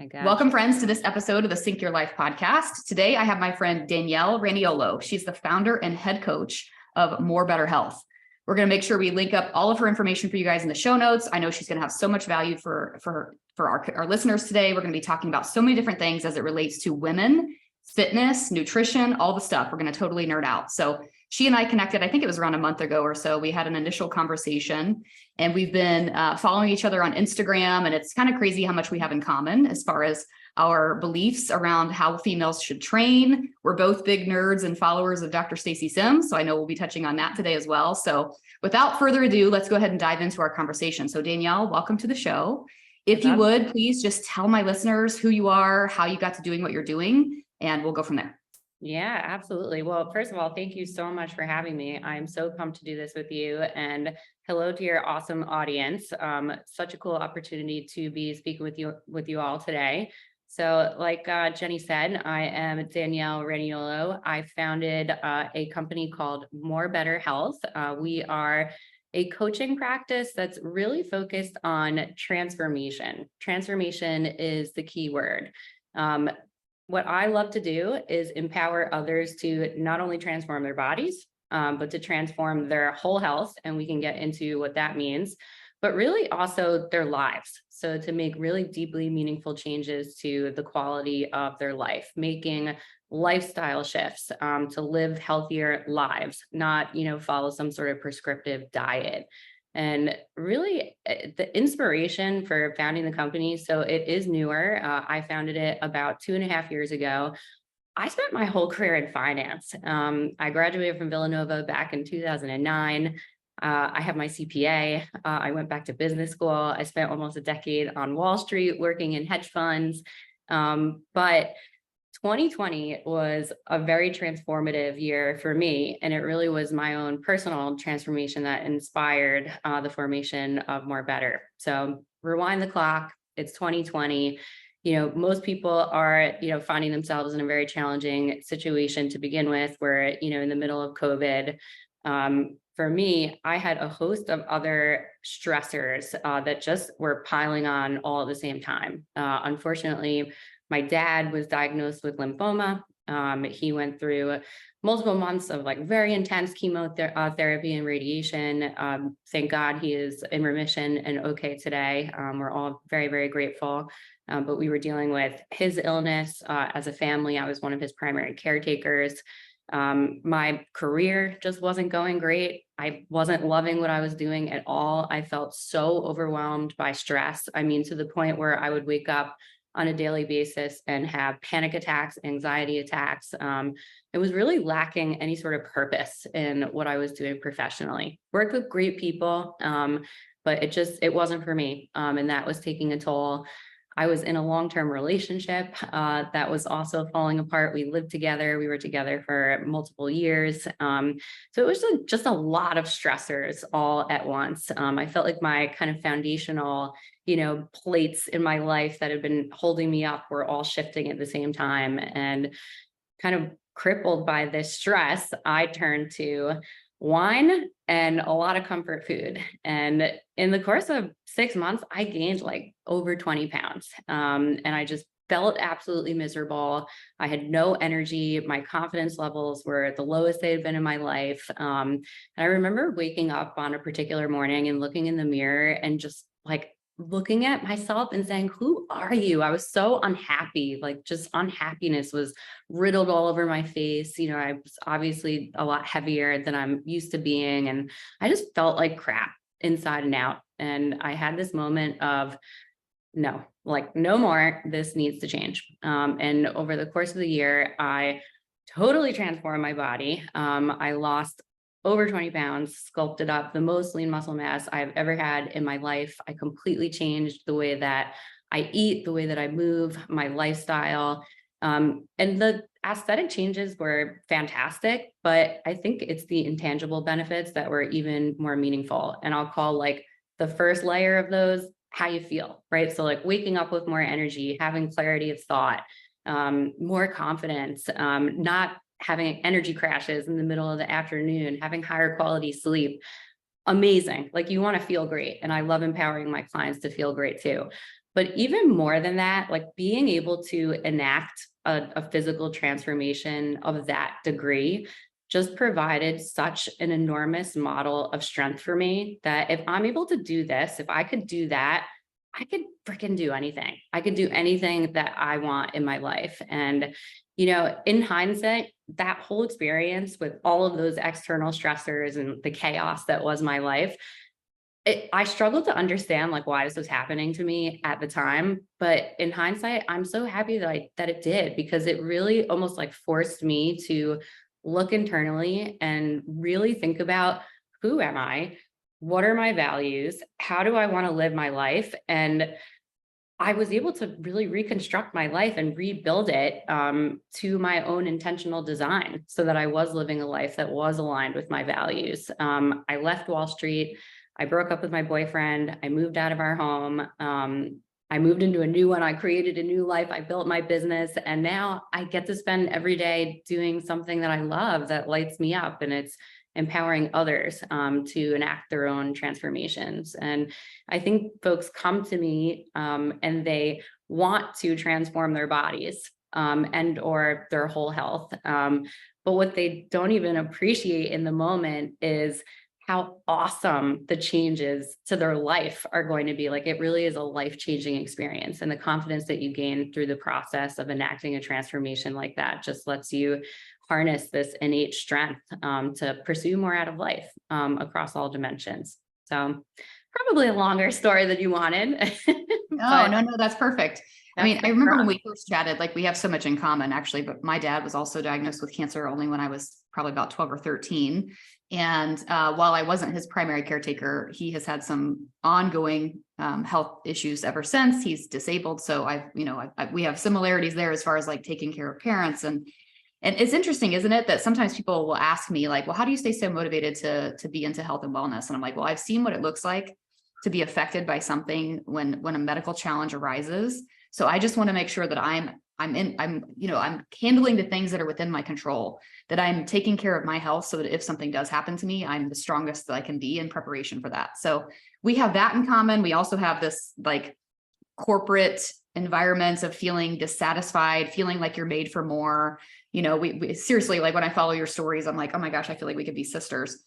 I got Welcome, you. friends, to this episode of the Sync Your Life podcast. Today, I have my friend Danielle Raniolo. She's the founder and head coach of More Better Health. We're going to make sure we link up all of her information for you guys in the show notes. I know she's going to have so much value for our listeners today. We're going to be talking about so many different things as it relates to women, fitness, nutrition, all the stuff. We're going to totally nerd out. So she and I connected, I think it was around a month ago or so. We had an initial conversation and we've been following each other on Instagram. And it's kind of crazy how much we have in common as far as our beliefs around how females should train. We're both big nerds and followers of Dr. Stacy Sims. So I know we'll be touching on that today as well. So without further ado, let's go ahead and dive into our conversation. So Danielle, welcome to the show. If you would, please just tell my listeners who you are, how you got to doing what you're doing, and we'll go from there. Yeah, absolutely. Well, first of all, thank you so much for having me. I'm so pumped to do this with you, and hello to your awesome audience. Such a cool opportunity to be speaking with you all today. So like Jenny said, I am Danielle Raniolo. I founded a company called More Better Health. We are a coaching practice that's really focused on transformation. Transformation is the key word. What I love to do is empower others to not only transform their bodies, but to transform their whole health. And we can get into what that means, but really also their lives. So to make really deeply meaningful changes to the quality of their life, making lifestyle shifts to live healthier lives, not, follow some sort of prescriptive diet. And really the inspiration for founding the company, so it is newer. I founded it about 2.5 years ago. I spent my whole career in finance. I graduated from Villanova back in 2009. I have my CPA. I went back to business school. I spent almost a decade on Wall Street working in hedge funds. But 2020 was a very transformative year for me, and it really was my own personal transformation that inspired the formation of More Better. So rewind the clock, it's 2020. Most people are, finding themselves in a very challenging situation to begin with. We're, in the middle of COVID. For me, I had a host of other stressors that just were piling on all at the same time. Unfortunately, my dad was diagnosed with lymphoma. He went through multiple months of very intense chemotherapy and radiation. Thank God he is in remission and okay today. We're all very, very grateful. But we were dealing with his illness as a family. I was one of his primary caretakers. My career just wasn't going great. I wasn't loving what I was doing at all. I felt so overwhelmed by stress. I mean, to the point where I would wake up on a daily basis and have panic attacks, anxiety attacks. It was really lacking any sort of purpose in what I was doing professionally. Worked with great people, but it wasn't for me. And that was taking a toll. I was in a long-term relationship that was also falling apart. We lived together. We were together for multiple years. So it was just a lot of stressors all at once. I felt like my kind of foundational, plates in my life that had been holding me up were all shifting at the same time. And kind of crippled by this stress, I turned to wine and a lot of comfort food. And in the course of 6 months, I gained over 20 pounds. And I just felt absolutely miserable. I had no energy. My confidence levels were at the lowest they had been in my life. And I remember waking up on a particular morning and looking in the mirror and just looking at myself and saying, who are you? I was so unhappy. Just unhappiness was riddled all over my face. I was obviously a lot heavier than I'm used to being. And I just felt like crap inside and out. And I had this moment of, no more, this needs to change. And over the course of the year, I totally transformed my body. I lost over 20 pounds, sculpted up the most lean muscle mass I've ever had in my life. I completely changed the way that I eat, the way that I move, my lifestyle. And the aesthetic changes were fantastic, but I think it's the intangible benefits that were even more meaningful. And I'll call the first layer of those how you feel, right? So waking up with more energy, having clarity of thought, more confidence, not having energy crashes in the middle of the afternoon, having higher quality sleep. amazing. Like you want to feel great. And I love empowering my clients to feel great too. But even more than that, like being able to enact a physical transformation of that degree just provided such an enormous model of strength for me that if I'm able to do this, if I could do that, I could freaking do anything. I could do anything that I want in my life. And, in hindsight, that whole experience with all of those external stressors and the chaos that was my life, I struggled to understand like why this was happening to me at the time, but in hindsight, I'm so happy that it did, because it really almost like forced me to look internally and really think about, who am I? What are my values? How do I want to live my life? And I was able to really reconstruct my life and rebuild it to my own intentional design so that I was living a life that was aligned with my values. I left Wall Street. I broke up with my boyfriend. I moved out of our home. I moved into a new one. I created a new life. I built my business. And now I get to spend every day doing something that I love, that lights me up. And it's empowering others to enact their own transformations. And I think folks come to me and they want to transform their bodies and or their whole health. But what they don't even appreciate in the moment is how awesome the changes to their life are going to be. Like it really is a life-changing experience. And the confidence that you gain through the process of enacting a transformation like that just lets you harness this innate strength to pursue more out of life across all dimensions. So probably a longer story than you wanted. Oh, no, that's perfect. I mean, I remember when crux. we first chatted, like we have so much in common actually, but my dad was also diagnosed with cancer only when I was probably about 12 or 13. And while I wasn't his primary caretaker, he has had some ongoing health issues ever since. He's disabled. So we have similarities there as far as like taking care of parents. And it's interesting, isn't it, that sometimes people will ask me like, well, how do you stay so motivated to be into health and wellness? And I'm like, well, I've seen what it looks like to be affected by something when a medical challenge arises. So I just want to make sure that I'm handling the things that are within my control, that I'm taking care of my health so that if something does happen to me, I'm the strongest that I can be in preparation for that. So we have that in common. We also have this like corporate environments of feeling dissatisfied, feeling like you're made for more. We seriously, like when I follow your stories, I'm like, oh my gosh, I feel like we could be sisters.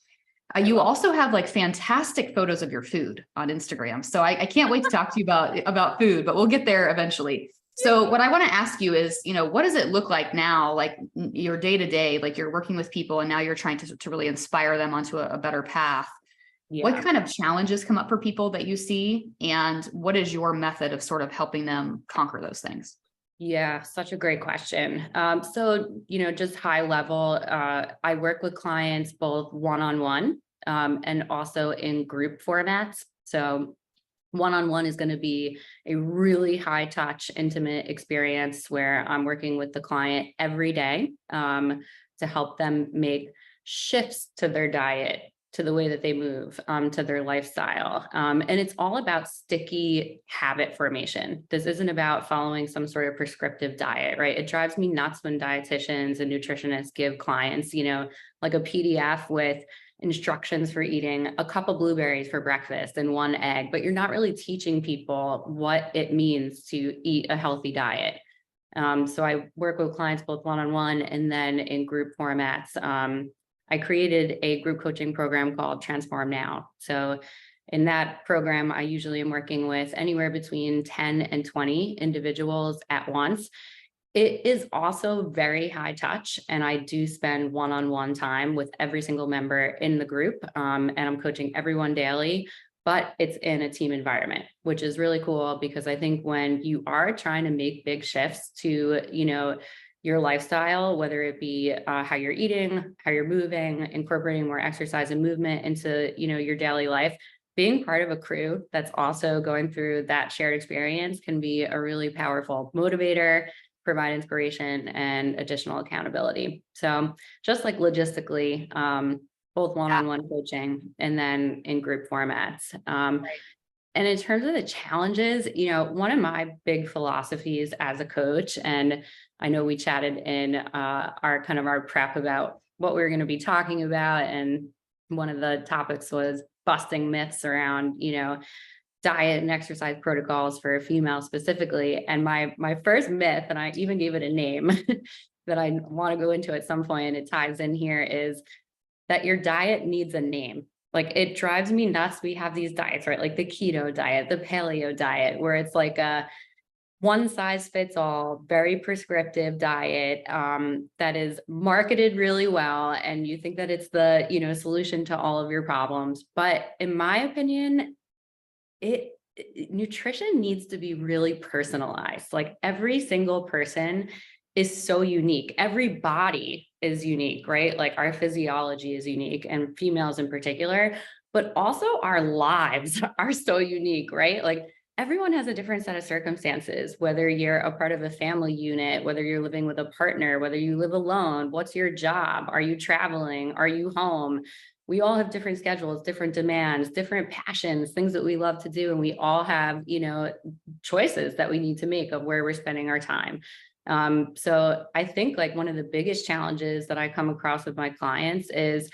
You also have like fantastic photos of your food on Instagram. So I can't wait to talk to you about food, but we'll get there eventually. So what I want to ask you is, what does it look like now? Like your day to day, like you're working with people and now you're trying to really inspire them onto a better path. Yeah. What kind of challenges come up for people that you see? And what is your method of sort of helping them conquer those things? Yeah, such a great question. So, just high level, I work with clients both one-on-one and also in group formats. So one-on-one is going to be a really high touch, intimate experience where I'm working with the client every day to help them make shifts to their diet, to the way that they move, to their lifestyle. And it's all about sticky habit formation. This isn't about following some sort of prescriptive diet, right? It drives me nuts when dietitians and nutritionists give clients, like a PDF with instructions for eating a cup of blueberries for breakfast and one egg, but you're not really teaching people what it means to eat a healthy diet. So I work with clients both one-on-one and then in group formats. I created a group coaching program called Transform Now. So in that program, I usually am working with anywhere between 10 and 20 individuals at once. It is also very high touch, and I do spend one-on-one time with every single member in the group, and I'm coaching everyone daily, but it's in a team environment, which is really cool because I think when you are trying to make big shifts to, your lifestyle, whether it be how you're eating, how you're moving, incorporating more exercise and movement into, your daily life, being part of a crew that's also going through that shared experience can be a really powerful motivator, provide inspiration and additional accountability. So just like logistically, both one-on-one coaching and then in group formats. Right. And in terms of the challenges, one of my big philosophies as a coach, and I know we chatted in our prep about what we were going to be talking about. And one of the topics was busting myths around, diet and exercise protocols for females specifically. And my first myth, and I even gave it a name that I want to go into at some point, and it ties in here, is that your diet needs a name. Like, it drives me nuts. We have these diets, right? Like the keto diet, the paleo diet, where it's like a one size fits all, very prescriptive diet that is marketed really well. And you think that it's the, solution to all of your problems. But in my opinion, nutrition needs to be really personalized. Like, every single person is so unique. Every body is unique, right? Like, our physiology is unique, and females in particular, but also our lives are so unique, right? Like, everyone has a different set of circumstances, whether you're a part of a family unit, whether you're living with a partner, whether you live alone, what's your job? Are you traveling? Are you home? We all have different schedules, different demands, different passions, things that we love to do. And we all have, choices that we need to make of where we're spending our time. So I think, like, one of the biggest challenges that I come across with my clients is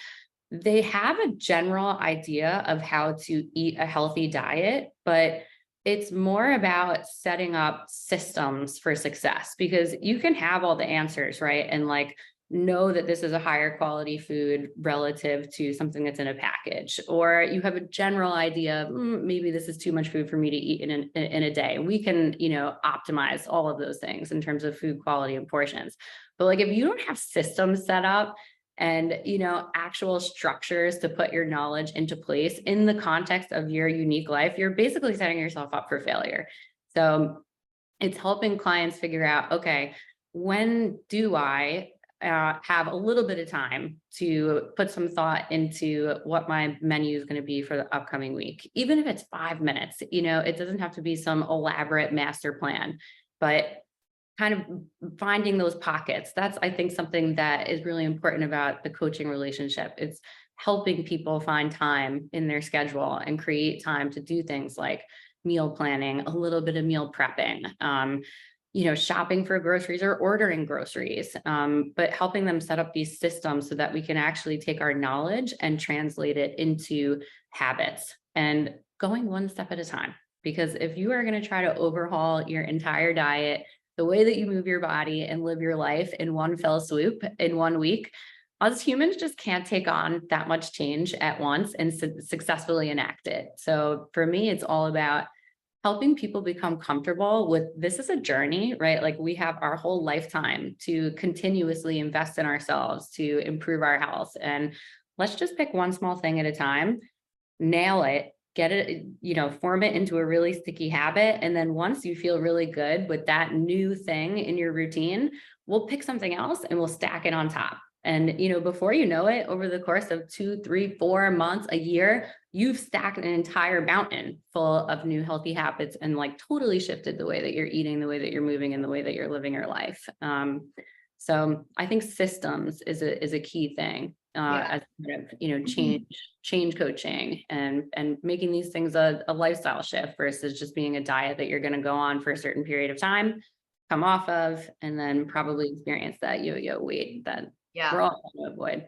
they have a general idea of how to eat a healthy diet, but it's more about setting up systems for success, because you can have all the answers, right? And like, know that this is a higher quality food relative to something that's in a package, or you have a general idea of maybe this is too much food for me to eat in a day. We can, optimize all of those things in terms of food quality and portions. But like, if you don't have systems set up and, actual structures to put your knowledge into place in the context of your unique life, you're basically setting yourself up for failure. So it's helping clients figure out, okay, when do I have a little bit of time to put some thought into what my menu is going to be for the upcoming week, even if it's 5 minutes. It doesn't have to be some elaborate master plan, but kind of finding those pockets. That's, I think, something that is really important about the coaching relationship. It's helping people find time in their schedule and create time to do things like meal planning, a little bit of meal prepping, shopping for groceries or ordering groceries, but helping them set up these systems so that we can actually take our knowledge and translate it into habits, and going one step at a time. Because if you are going to try to overhaul your entire diet, the way that you move your body and live your life in one fell swoop in 1 week, us humans just can't take on that much change at once and successfully enact it. So for me, it's all about helping people become comfortable with, this is a journey, right? Like, we have our whole lifetime to continuously invest in ourselves to improve our health. And let's just pick one small thing at a time, nail it, get it, form it into a really sticky habit. And then once you feel really good with that new thing in your routine, we'll pick something else and we'll stack it on top. And, before you know it, over the course of 2, 3, 4 months, a year, you've stacked an entire mountain full of new healthy habits and like totally shifted the way that you're eating, the way that you're moving, and the way that you're living your life. So I think systems is a key thing as kind of, change coaching and making these things a lifestyle shift versus just being a diet that you're going to go on for a certain period of time, come off of, and then probably experience that yo-yo weight that we're all trying to avoid.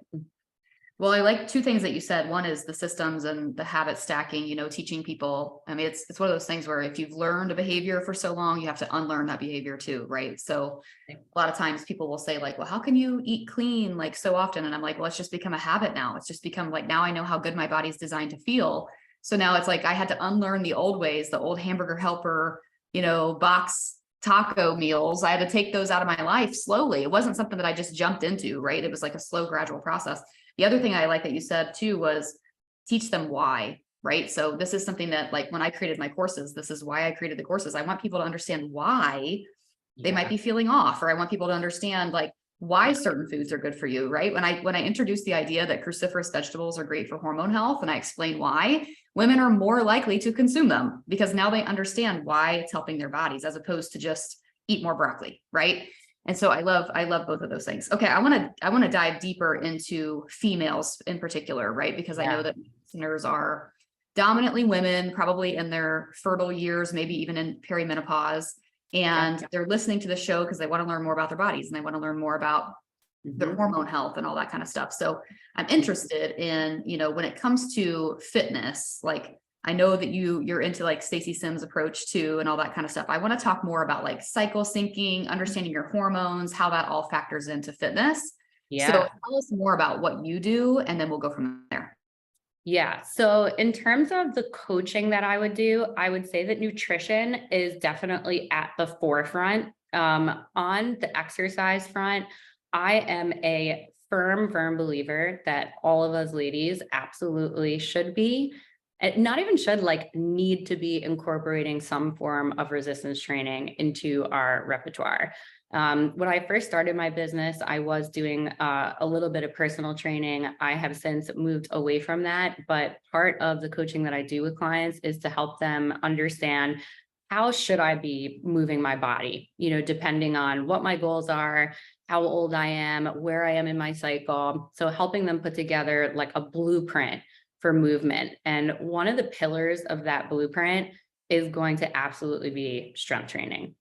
Well, I like two things that you said. One is the systems and the habit stacking, teaching people. I mean, it's one of those things where if you've learned a behavior for so long, you have to unlearn that behavior too, right? So a lot of times people will say like, well, how can you eat clean like so often? And I'm like, well, it's just become a habit now. It's just become like, now I know how good my body's designed to feel. So now it's like, I had to unlearn the old ways, the old hamburger helper, box taco meals. I had to take those out of my life slowly. It wasn't something that I just jumped into, right? It was like a slow, gradual process. The other thing I like that you said too was teach them why, right? So this is something that, like, when I created my courses, this is why I created the courses. I want people to understand why they might be feeling off, or I want people to understand like why certain foods are good for you, right? When I introduced the idea that cruciferous vegetables are great for hormone health, and I explain why, women are more likely to consume them because now they understand why it's helping their bodies, as opposed to just eat more broccoli, right? And so I love both of those things. Okay, I want to dive deeper into females in particular, right? Because I know that listeners are dominantly women, probably in their fertile years, maybe even in perimenopause. And they're listening to the show because they want to learn more about their bodies and they want to learn more about their Mhm. hormone health and all that kind of stuff. So I'm interested in, when it comes to fitness, like I know that you're into like Stacey Sims approach too and all that kind of stuff. I want to talk more about like cycle syncing, understanding your hormones, how that all factors into fitness. So Yeah. tell us more about what you do and then we'll go from there. Yeah. So in terms of the coaching that I would do, I would say that nutrition is definitely at the forefront. On the exercise front, I am a firm believer that all of us ladies absolutely should be, not even should, like need to be incorporating some form of resistance training into our repertoire. When I first started my business, I was doing a little bit of personal training. I have since moved away from that, but part of the coaching that I do with clients is to help them understand how should I be moving my body, depending on what my goals are, how old I am, where I am in my cycle. So helping them put together like a blueprint for movement. And one of the pillars of that blueprint is going to absolutely be strength training.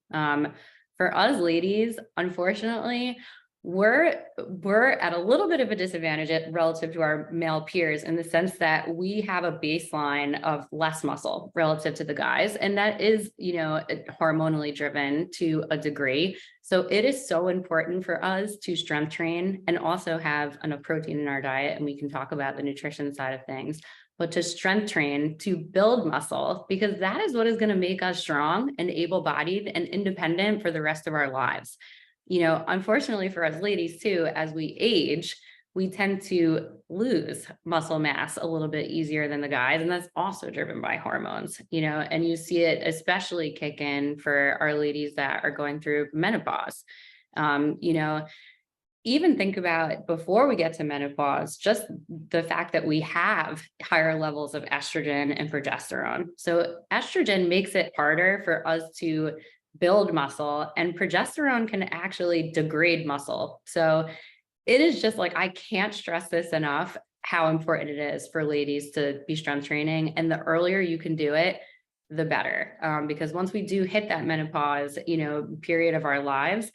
For us ladies, unfortunately, we're at a little bit of a disadvantage relative to our male peers in the sense that we have a baseline of less muscle relative to the guys. And that is, hormonally driven to a degree. So it is so important for us to strength train and also have enough protein in our diet. And we can talk about the nutrition side of things, but to strength train, to build muscle, because that is what is going to make us strong and able-bodied and independent for the rest of our lives. Unfortunately for us ladies too, as we age, we tend to lose muscle mass a little bit easier than the guys. And that's also driven by hormones, and you see it especially kick in for our ladies that are going through menopause. Even think about before we get to menopause, just the fact that we have higher levels of estrogen and progesterone. So estrogen makes it harder for us to build muscle, and progesterone can actually degrade muscle. So it is just like, I can't stress this enough, how important it is for ladies to be strength training. And the earlier you can do it, the better. Because once we do hit that menopause, period of our lives,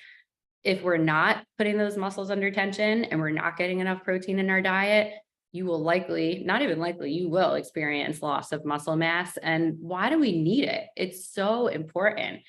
if we're not putting those muscles under tension and we're not getting enough protein in our diet, you will likely, not even likely, you will experience loss of muscle mass. And why do we need it? It's so important.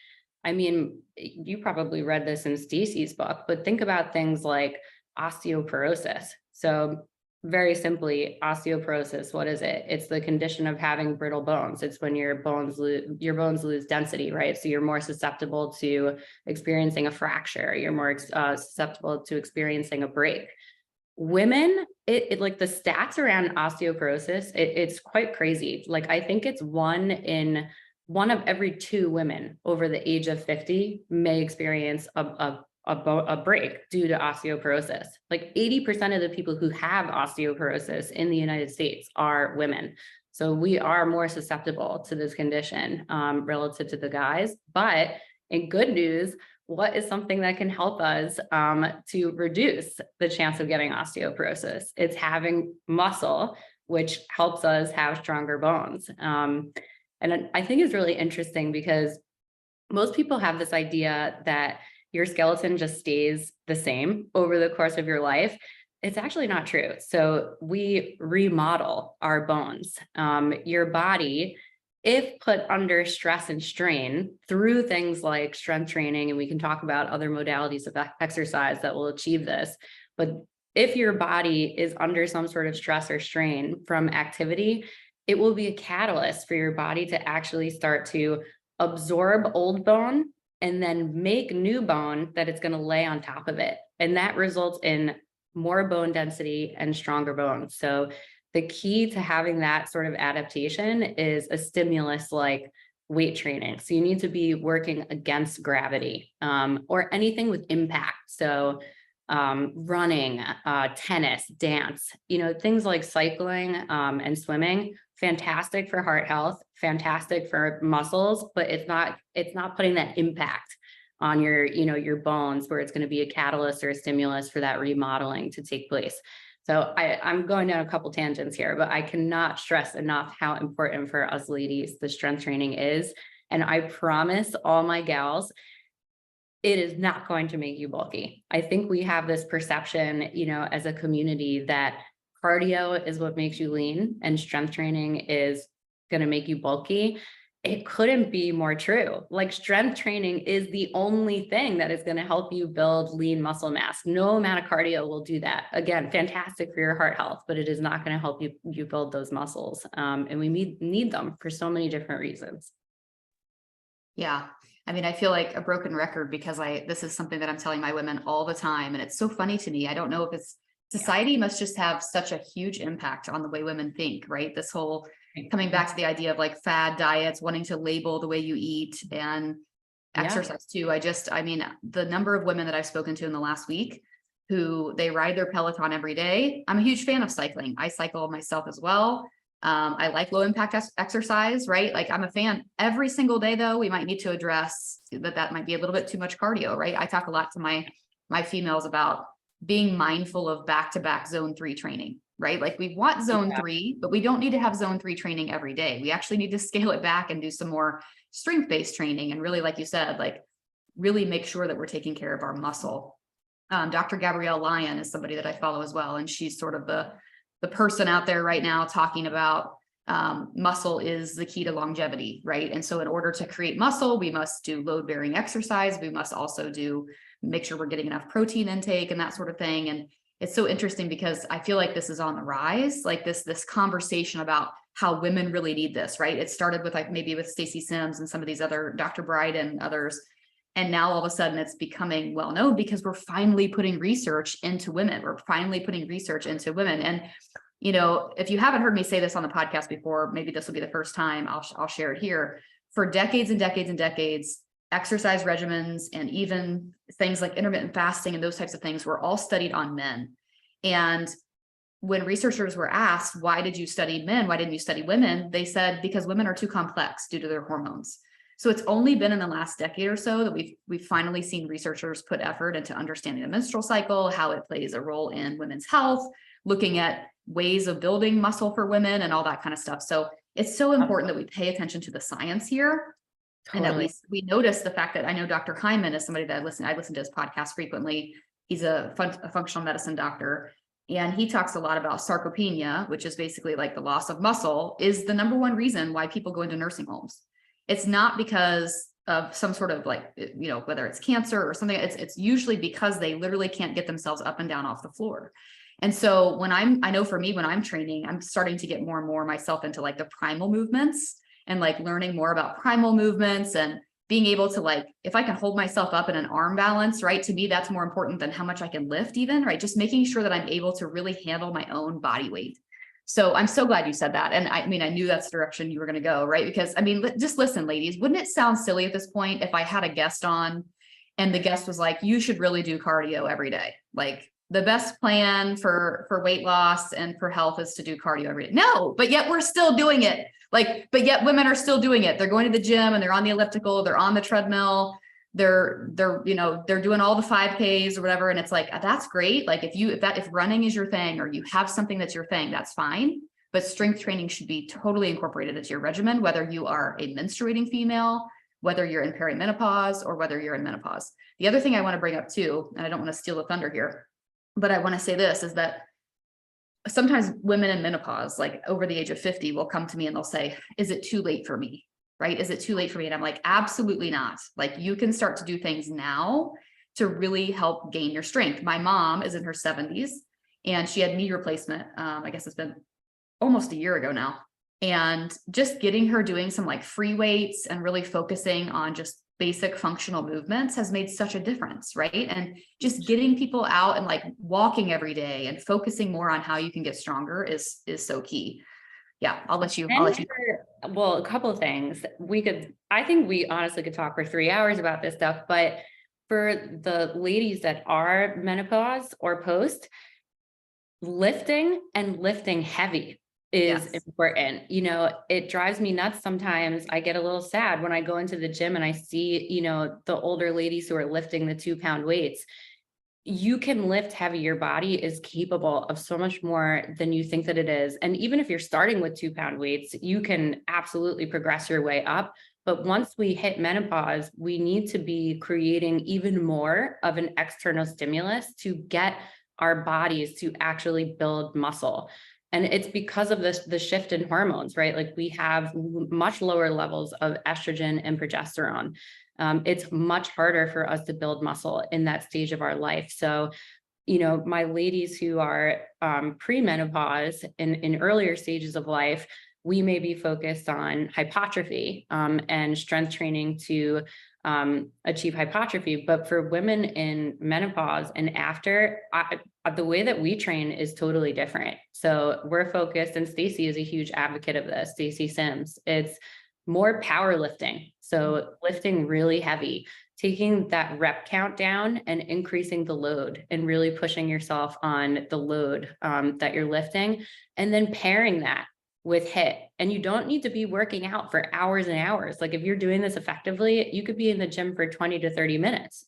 I mean, you probably read this in Stacey's book, but think about things like osteoporosis. So very simply, osteoporosis, what is it? It's the condition of having brittle bones. It's when your bones lose density, right? So you're more susceptible to experiencing a fracture. You're more susceptible to experiencing a break. Women, it like the stats around osteoporosis, it's quite crazy. Like I think it's one of every 2 women over the age of 50 may experience a break due to osteoporosis. Like 80% of the people who have osteoporosis in the United States are women. So we are more susceptible to this condition relative to the guys. But in good news, what is something that can help us to reduce the chance of getting osteoporosis? It's having muscle, which helps us have stronger bones. And I think it's really interesting because most people have this idea that your skeleton just stays the same over the course of your life. It's actually not true. So we remodel our bones. Your body, if put under stress and strain through things like strength training, and we can talk about other modalities of exercise that will achieve this, but if your body is under some sort of stress or strain from activity, it will be a catalyst for your body to actually start to absorb old bone and then make new bone that it's going to lay on top of it. And that results in more bone density and stronger bones. So the key to having that sort of adaptation is a stimulus like weight training. So you need to be working against gravity or anything with impact. So running, tennis, dance, things like cycling and swimming, fantastic for heart health, fantastic for muscles, but it's not putting that impact on your bones where it's going to be a catalyst or a stimulus for that remodeling to take place. So I'm going down a couple tangents here, but I cannot stress enough how important for us ladies the strength training is. And I promise all my gals, it is not going to make you bulky. I think we have this perception, as a community, that cardio is what makes you lean and strength training is going to make you bulky. It couldn't be more true. Like, strength training is the only thing that is going to help you build lean muscle mass. No amount of cardio will do that. Again, fantastic for your heart health, but it is not going to help you build those muscles. And we need them for so many different reasons. Yeah. I mean, I feel like a broken record because this is something that I'm telling my women all the time. And it's so funny to me. I don't know if it's society must just have such a huge impact on the way women think, right? This whole coming back to the idea of like fad diets, wanting to label the way you eat and exercise too. I mean, the number of women that I've spoken to in the last week who they ride their Peloton every day. I'm a huge fan of cycling. I cycle myself as well. I like low impact exercise, right? Like, I'm a fan. Every single day though, we might need to address that might be a little bit too much cardio, right? I talk a lot to my females about being mindful of back-to-back zone 3 training, right? Like, we want zone 3, but we don't need to have zone 3 training every day. We actually need to scale it back and do some more strength-based training. And really, like you said, like, really make sure that we're taking care of our muscle. Dr. Gabrielle Lyon is somebody that I follow as well. And she's sort of the person out there right now talking about muscle is the key to longevity, right? And so in order to create muscle, we must do load-bearing exercise. We must also make sure we're getting enough protein intake and that sort of thing. And it's so interesting because I feel like this is on the rise, like this conversation about how women really need this, right? It started with maybe with Stacey Sims and some of these other, Dr. Bright and others. And now all of a sudden it's becoming well known because we're finally putting research into women. And, if you haven't heard me say this on the podcast before, maybe this will be the first time I'll share it here. For decades and decades and decades, exercise regimens and even things like intermittent fasting and those types of things were all studied on men. And when researchers were asked, why did you study men? Why didn't you study women? They said, because women are too complex due to their hormones. So it's only been in the last decade or so that we've finally seen researchers put effort into understanding the menstrual cycle, how it plays a role in women's health, looking at ways of building muscle for women and all that kind of stuff. So it's so important that we pay attention to the science here. Totally. And that we notice the fact that I know Dr. Hyman is somebody that I listen to his podcast frequently. He's a functional medicine doctor. And he talks a lot about sarcopenia, which is basically like the loss of muscle, is the number one reason why people go into nursing homes. It's not because of some sort of whether it's cancer or something, it's usually because they literally can't get themselves up and down off the floor. And so I know for me, when I'm training, I'm starting to get more and more myself into like the primal movements and like learning more about primal movements and being able to if I can hold myself up in an arm balance, right? To me, that's more important than how much I can lift even, right? Just making sure that I'm able to really handle my own body weight. So I'm so glad you said that. And I knew that's the direction you were going to go, right? Because just listen, ladies, wouldn't it sound silly at this point if I had a guest on and the guest was like, you should really do cardio every day. Like, the best plan for weight loss and for health is to do cardio every day. No, but yet we're still doing it. But yet women are still doing it. They're going to the gym and they're on the elliptical, they're on the treadmill, they're doing all the 5Ks or whatever. And it's like, that's great. Like, if running is your thing or you have something that's your thing, that's fine. But strength training should be totally incorporated into your regimen, whether you are a menstruating female, whether you're in perimenopause or whether you're in menopause. The other thing I want to bring up too, and I don't want to steal the thunder here, but I want to say this is that sometimes women in menopause, like over the age of 50, will come to me and they'll say, is it too late for me? Right? Is it too late for me? And I'm like, absolutely not. Like, you can start to do things now to really help gain your strength. My mom is in her 70s and she had knee replacement. I guess it's been almost a year ago now. And just getting her doing some free weights and really focusing on just basic functional movements has made such a difference, right? And just getting people out and walking every day and focusing more on how you can get stronger is so key. Yeah, I'll let you. Well, a couple of things. I think we honestly could talk for 3 hours about this stuff, but for the ladies that are menopause or post, lifting heavy is important. It drives me nuts sometimes. I get a little sad when I go into the gym and I see, the older ladies who are lifting the 2-pound weights. You can lift heavy. Your body is capable of so much more than you think that it is. And even if you're starting with 2-pound weights, you can absolutely progress your way up. But once we hit menopause, we need to be creating even more of an external stimulus to get our bodies to actually build muscle. And it's because of the shift in hormones, right? Like we have much lower levels of estrogen and progesterone. It's much harder for us to build muscle in that stage of our life. So, my ladies who are premenopause in earlier stages of life, we may be focused on hypertrophy and strength training to achieve hypertrophy. But for women in menopause and after, the way that we train is totally different. So we're focused, and Stacy is a huge advocate of this, Stacy Sims. It's more powerlifting. So lifting really heavy, taking that rep count down and increasing the load and really pushing yourself on the load that you're lifting, and then pairing that with HIIT. And you don't need to be working out for hours and hours. Like if you're doing this effectively, you could be in the gym for 20 to 30 minutes,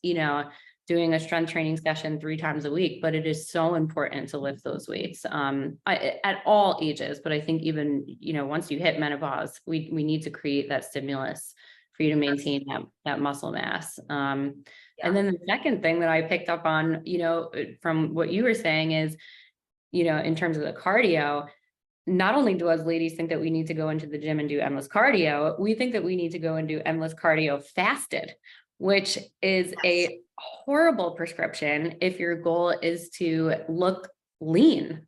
doing a strength training session 3 times a week. But it is so important to lift those weights at all ages. But I think even, once you hit menopause, we need to create that stimulus for you to maintain that muscle mass. And then the second thing that I picked up on, from what you were saying is, in terms of the cardio, not only do us ladies think that we need to go into the gym and do endless cardio, we think that we need to go and do endless cardio fasted, which is a horrible prescription if your goal is to look lean.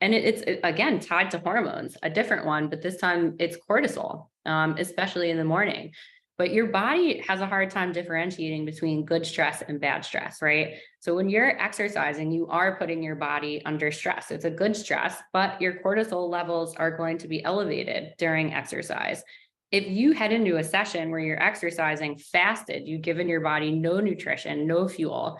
It's again tied to hormones, a different one, but this time it's cortisol, especially in the morning. But your body has a hard time differentiating between good stress and bad stress, right? So when you're exercising, you are putting your body under stress. It's a good stress, but your cortisol levels are going to be elevated during exercise. If you head into a session where you're exercising fasted, you've given your body no nutrition, no fuel,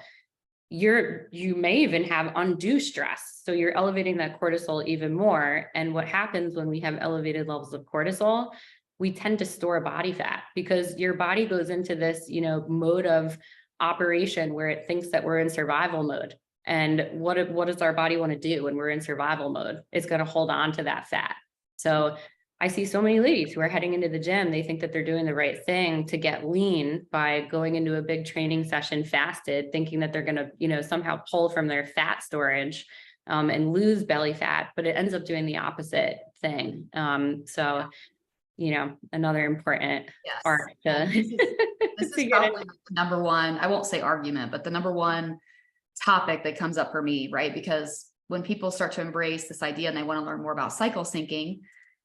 you may even have undue stress. So you're elevating that cortisol even more. And what happens when we have elevated levels of cortisol, we tend to store body fat because your body goes into this, mode of operation where it thinks that we're in survival mode. And what does our body want to do when we're in survival mode? It's going to hold on to that fat. So I see so many ladies who are heading into the gym. They think that they're doing the right thing to get lean by going into a big training session fasted, thinking that they're going to, somehow pull from their fat storage and lose belly fat, but it ends up doing the opposite thing. Another important art to, this is probably the number one, I won't say argument, but the number one topic that comes up for me, right? Because when people start to embrace this idea and they want to learn more about cycle syncing,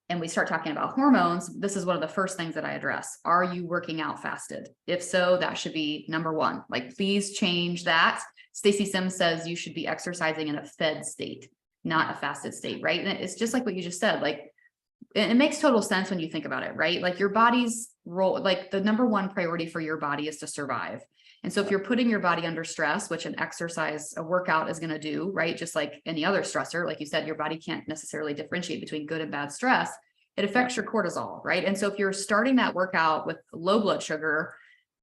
and we start talking about hormones, this is one of the first things that I address. Are you working out fasted? If so, that should be number one. Like, please change that. Stacy Sims says you should be exercising in a fed state, not a fasted state, right? And it's just like what you just said, like, it makes total sense when you think about it, right? Like your body's role, like the number one priority for your body is to survive. And so if you're putting your body under stress, which an exercise, a workout is going to do, right? Just like any other stressor, like you said, your body can't necessarily differentiate between good and bad stress. It affects your cortisol, right? And so if you're starting that workout with low blood sugar,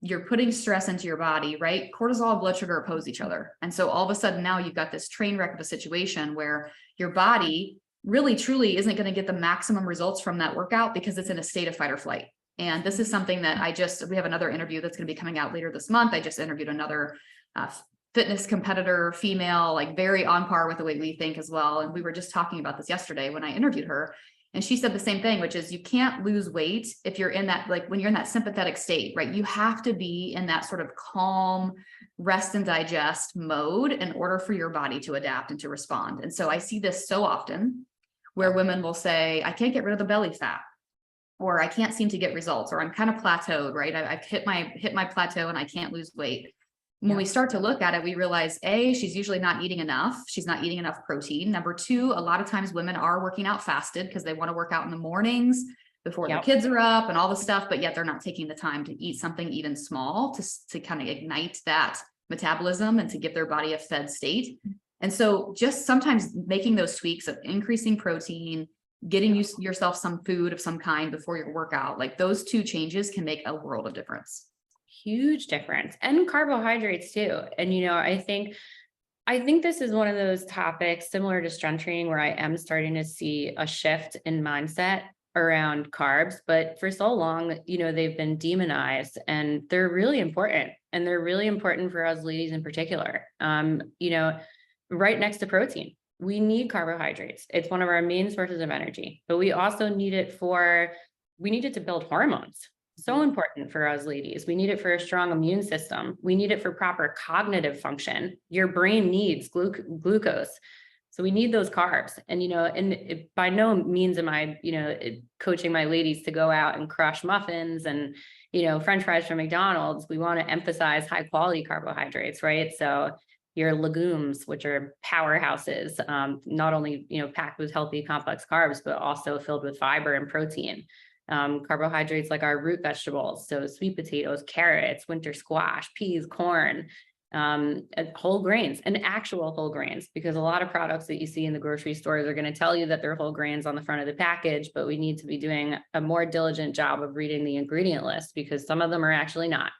you're putting stress into your body, right? Cortisol and blood sugar oppose each other. And so all of a sudden now you've got this train wreck of a situation where your body really truly isn't going to get the maximum results from that workout because it's in a state of fight or flight. And this is something that we have another interview that's going to be coming out later this month. I just interviewed another fitness competitor, female, like very on par with the way we think as well. And we were just talking about this yesterday when I interviewed her. And she said the same thing, which is you can't lose weight if you're in that, like when you're in that sympathetic state, right? You have to be in that sort of calm, rest and digest mode in order for your body to adapt and to respond. And so I see this so often where women will say, I can't get rid of the belly fat, or I can't seem to get results, or I'm kind of plateaued, right? I've hit my plateau and I can't lose weight. When we start to look at it, we realize she's usually not eating enough. She's not eating enough protein. Number two, a lot of times women are working out fasted because they want to work out in the mornings before their kids are up and all this stuff, but yet they're not taking the time to eat something even small to kind of ignite that metabolism and to give their body a fed state. And so just sometimes making those tweaks of increasing protein, getting yourself some food of some kind before your workout, like those two changes can make a world of difference. Huge difference, and carbohydrates too. And, I think this is one of those topics similar to strength training where I am starting to see a shift in mindset around carbs, but for so long, they've been demonized, and they're really important. And they're really important for us ladies in particular. Right next to protein, we need carbohydrates. It's one of our main sources of energy, but we also need it to build hormones. So important for us ladies. We need it for a strong immune system. We need it for proper cognitive function. Your brain needs glucose. So we need those carbs. And by no means am I, coaching my ladies to go out and crush muffins and, French fries from McDonald's. We want to emphasize high quality carbohydrates, right? So your legumes, which are powerhouses, not only, packed with healthy complex carbs, but also filled with fiber and protein. Carbohydrates like our root vegetables, so sweet potatoes, carrots, winter squash, peas, corn, whole grains, and actual whole grains, because a lot of products that you see in the grocery stores are going to tell you that they're whole grains on the front of the package, but we need to be doing a more diligent job of reading the ingredient list, because some of them are actually not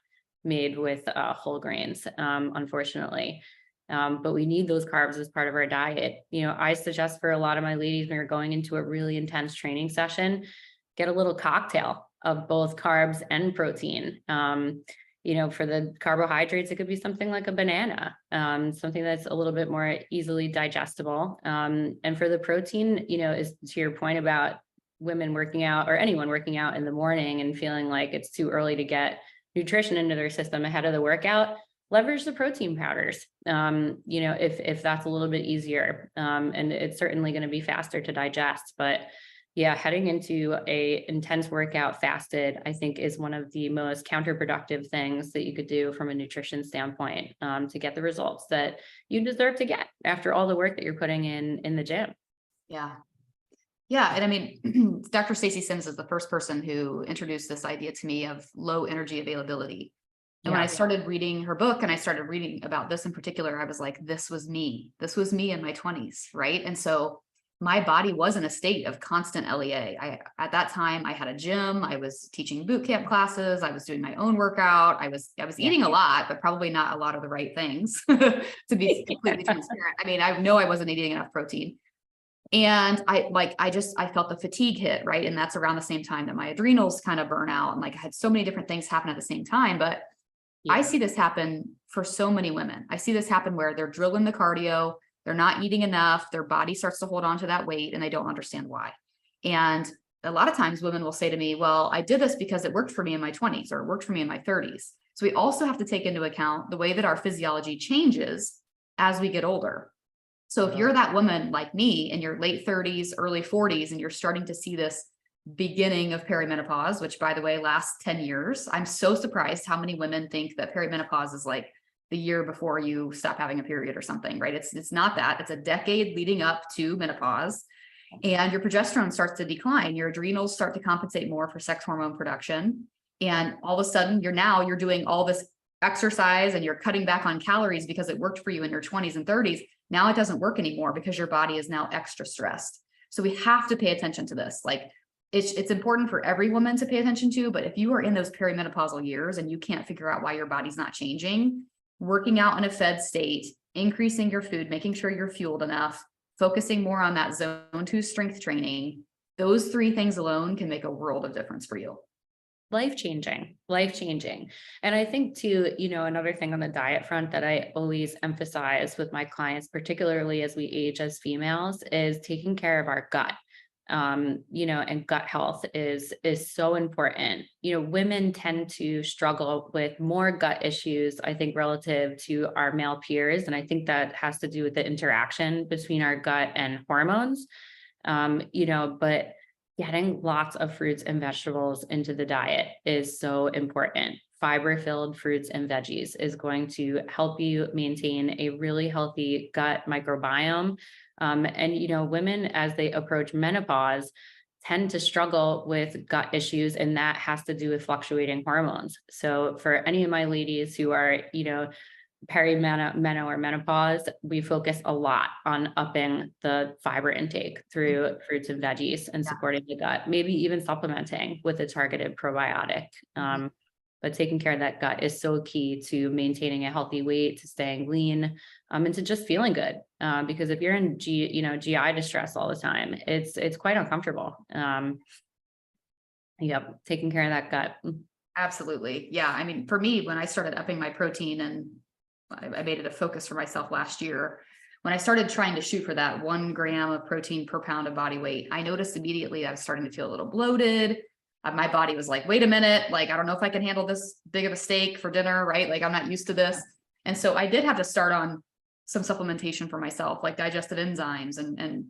made with whole grains, unfortunately. But we need those carbs as part of our diet. I suggest for a lot of my ladies, when you're going into a really intense training session, get a little cocktail of both carbs and protein. For the carbohydrates, it could be something like a banana, something that's a little bit more easily digestible. And for the protein, is to your point about women working out, or anyone working out in the morning and feeling like it's too early to get nutrition into their system ahead of the workout, leverage the protein powders, if that's a little bit easier. And it's certainly going to be faster to digest, but yeah, heading into a intense workout fasted, I think, is one of the most counterproductive things that you could do from a nutrition standpoint, to get the results that you deserve to get after all the work that you're putting in the gym. Yeah. Yeah. And I mean, Dr. Stacey Sims is the first person who introduced this idea to me of low energy availability. And when I started reading her book and I started reading about this in particular, I was like, this was me. This was me in my 20s. Right. And so my body was in a state of constant LEA. At that time, I had a gym. I was teaching boot camp classes. I was doing my own workout. I was eating a lot, but probably not a lot of the right things, to be completely transparent. I mean, I know I wasn't eating enough protein. And I felt the fatigue hit, right? And that's around the same time that my adrenals kind of burn out. And I had so many different things happen at the same time. But I see this happen for so many women. I see this happen where they're drilling the cardio, they're not eating enough, their body starts to hold on to that weight, and they don't understand why. And a lot of times women will say to me, well, I did this because it worked for me in my 20s, or it worked for me in my 30s. So we also have to take into account the way that our physiology changes as we get older. So if you're that woman like me in your late 30s, early 40s, and you're starting to see this beginning of perimenopause, which by the way, lasts 10 years, I'm so surprised how many women think that perimenopause is like the year before you stop having a period or something, right? It's not that. It's a decade leading up to menopause, and your progesterone starts to decline. Your adrenals start to compensate more for sex hormone production. And all of a sudden you're doing all this exercise and you're cutting back on calories because it worked for you in your 20s and 30s. Now it doesn't work anymore because your body is now extra stressed. So we have to pay attention to this. Like it's important for every woman to pay attention to, but if you are in those perimenopausal years and you can't figure out why your body's not changing, working out in a fed state, increasing your food, making sure you're fueled enough, focusing more on that zone 2 strength training, those 3 things alone can make a world of difference for you. Life-changing. And I think too, another thing on the diet front that I always emphasize with my clients, particularly as we age as females, is taking care of our gut. And gut health is so important. Women tend to struggle with more gut issues, I think, relative to our male peers. And I think that has to do with the interaction between our gut and hormones. But getting lots of fruits and vegetables into the diet is so important. Fiber-filled fruits and veggies is going to help you maintain a really healthy gut microbiome. And women, as they approach menopause, tend to struggle with gut issues, and that has to do with fluctuating hormones. So for any of my ladies who are, perimeno or menopause, we focus a lot on upping the fiber intake through fruits and veggies and supporting the gut, maybe even supplementing with a targeted probiotic. But taking care of that gut is so key to maintaining a healthy weight, to staying lean, and to just feeling good. Because if you're in GI distress all the time, it's quite uncomfortable. Yep. Taking care of that gut. Absolutely. Yeah. I mean, for me, when I started upping my protein and I made it a focus for myself last year, when I started trying to shoot for that 1 gram of protein per pound of body weight, I noticed immediately I was starting to feel a little bloated. My body was like, wait a minute, like, I don't know if I can handle this big of a steak for dinner, right? Like, I'm not used to this. And so I did have to start on some supplementation for myself, like digestive enzymes and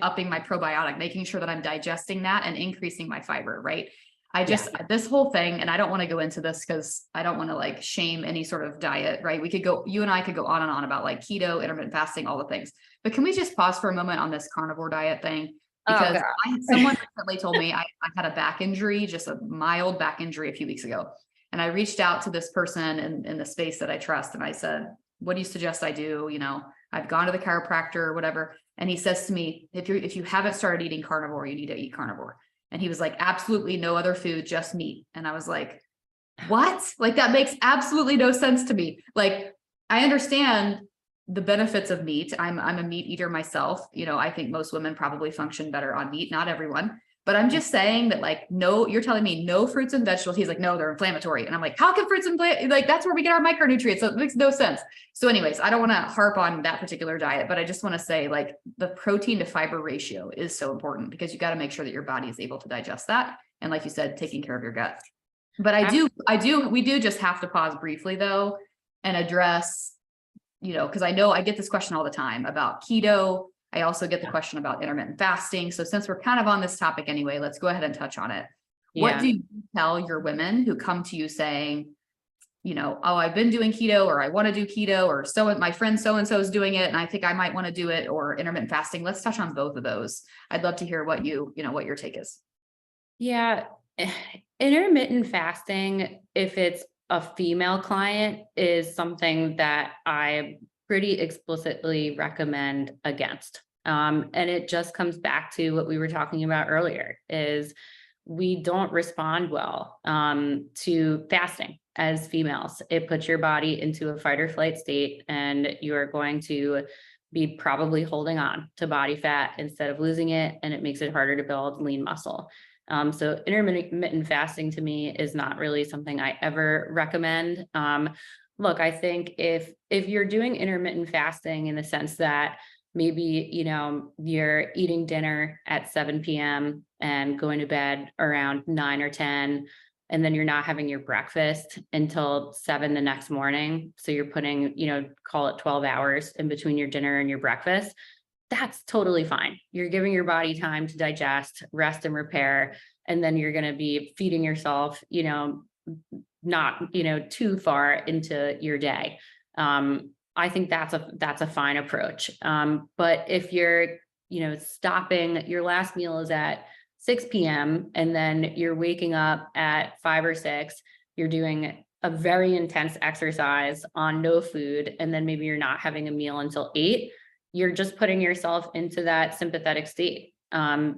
upping my probiotic, making sure that I'm digesting that and increasing my fiber, right? I just, this whole thing, and I don't want to go into this because I don't want to like shame any sort of diet, right? You and I could go on and on about like keto, intermittent fasting, all the things. But can we just pause for a moment on this carnivore diet thing? Oh, Because God. someone recently told me I had a back injury, just a mild back injury a few weeks ago. And I reached out to this person in the space that I trust. And I said, what do you suggest I do? I've gone to the chiropractor or whatever. And he says to me, if you haven't started eating carnivore, you need to eat carnivore. And he was like, absolutely no other food, just meat. And I was like, what? Like, that makes absolutely no sense to me. Like, I understand the benefits of meat. I'm a meat eater myself. I think most women probably function better on meat, not everyone. But I'm just saying that, like, no, you're telling me no fruits and vegetables. He's like, no, they're inflammatory. And I'm like, how can fruits and like, that's where we get our micronutrients. So it makes no sense. So anyways, I don't want to harp on that particular diet, but I just want to say, like, the protein to fiber ratio is so important because you got to make sure that your body is able to digest that. And like you said, taking care of your gut. But we do just have to pause briefly though, and address, because I know I get this question all the time about keto. I also get the question about intermittent fasting. So since we're kind of on this topic anyway, let's go ahead and touch on it. What do you tell your women who come to you saying, oh, I've been doing keto, or I want to do keto, or my friend so-and-so is doing it and I think I might want to do it, or intermittent fasting? Let's touch on both of those. I'd love to hear what what your take is. Yeah. Intermittent fasting, if it's a female client, is something that I pretty explicitly recommend against. And it just comes back to what we were talking about earlier, is we don't respond well to fasting as females. It puts your body into a fight or flight state, and you're going to be probably holding on to body fat instead of losing it, and it makes it harder to build lean muscle. So intermittent fasting to me is not really something I ever recommend. Look, I think if you're doing intermittent fasting in the sense that maybe, you're eating dinner at 7 p.m. and going to bed around 9 or 10, and then you're not having your breakfast until 7 the next morning. So you're putting, call it 12 hours in between your dinner and your breakfast. That's totally fine. You're giving your body time to digest, rest, and repair. And then you're going to be feeding yourself, not, too far into your day. I think that's a fine approach. But if you're, stopping, your last meal is at 6 p.m. and then you're waking up at 5 or 6, you're doing a very intense exercise on no food, and then maybe you're not having a meal until 8, you're just putting yourself into that sympathetic state.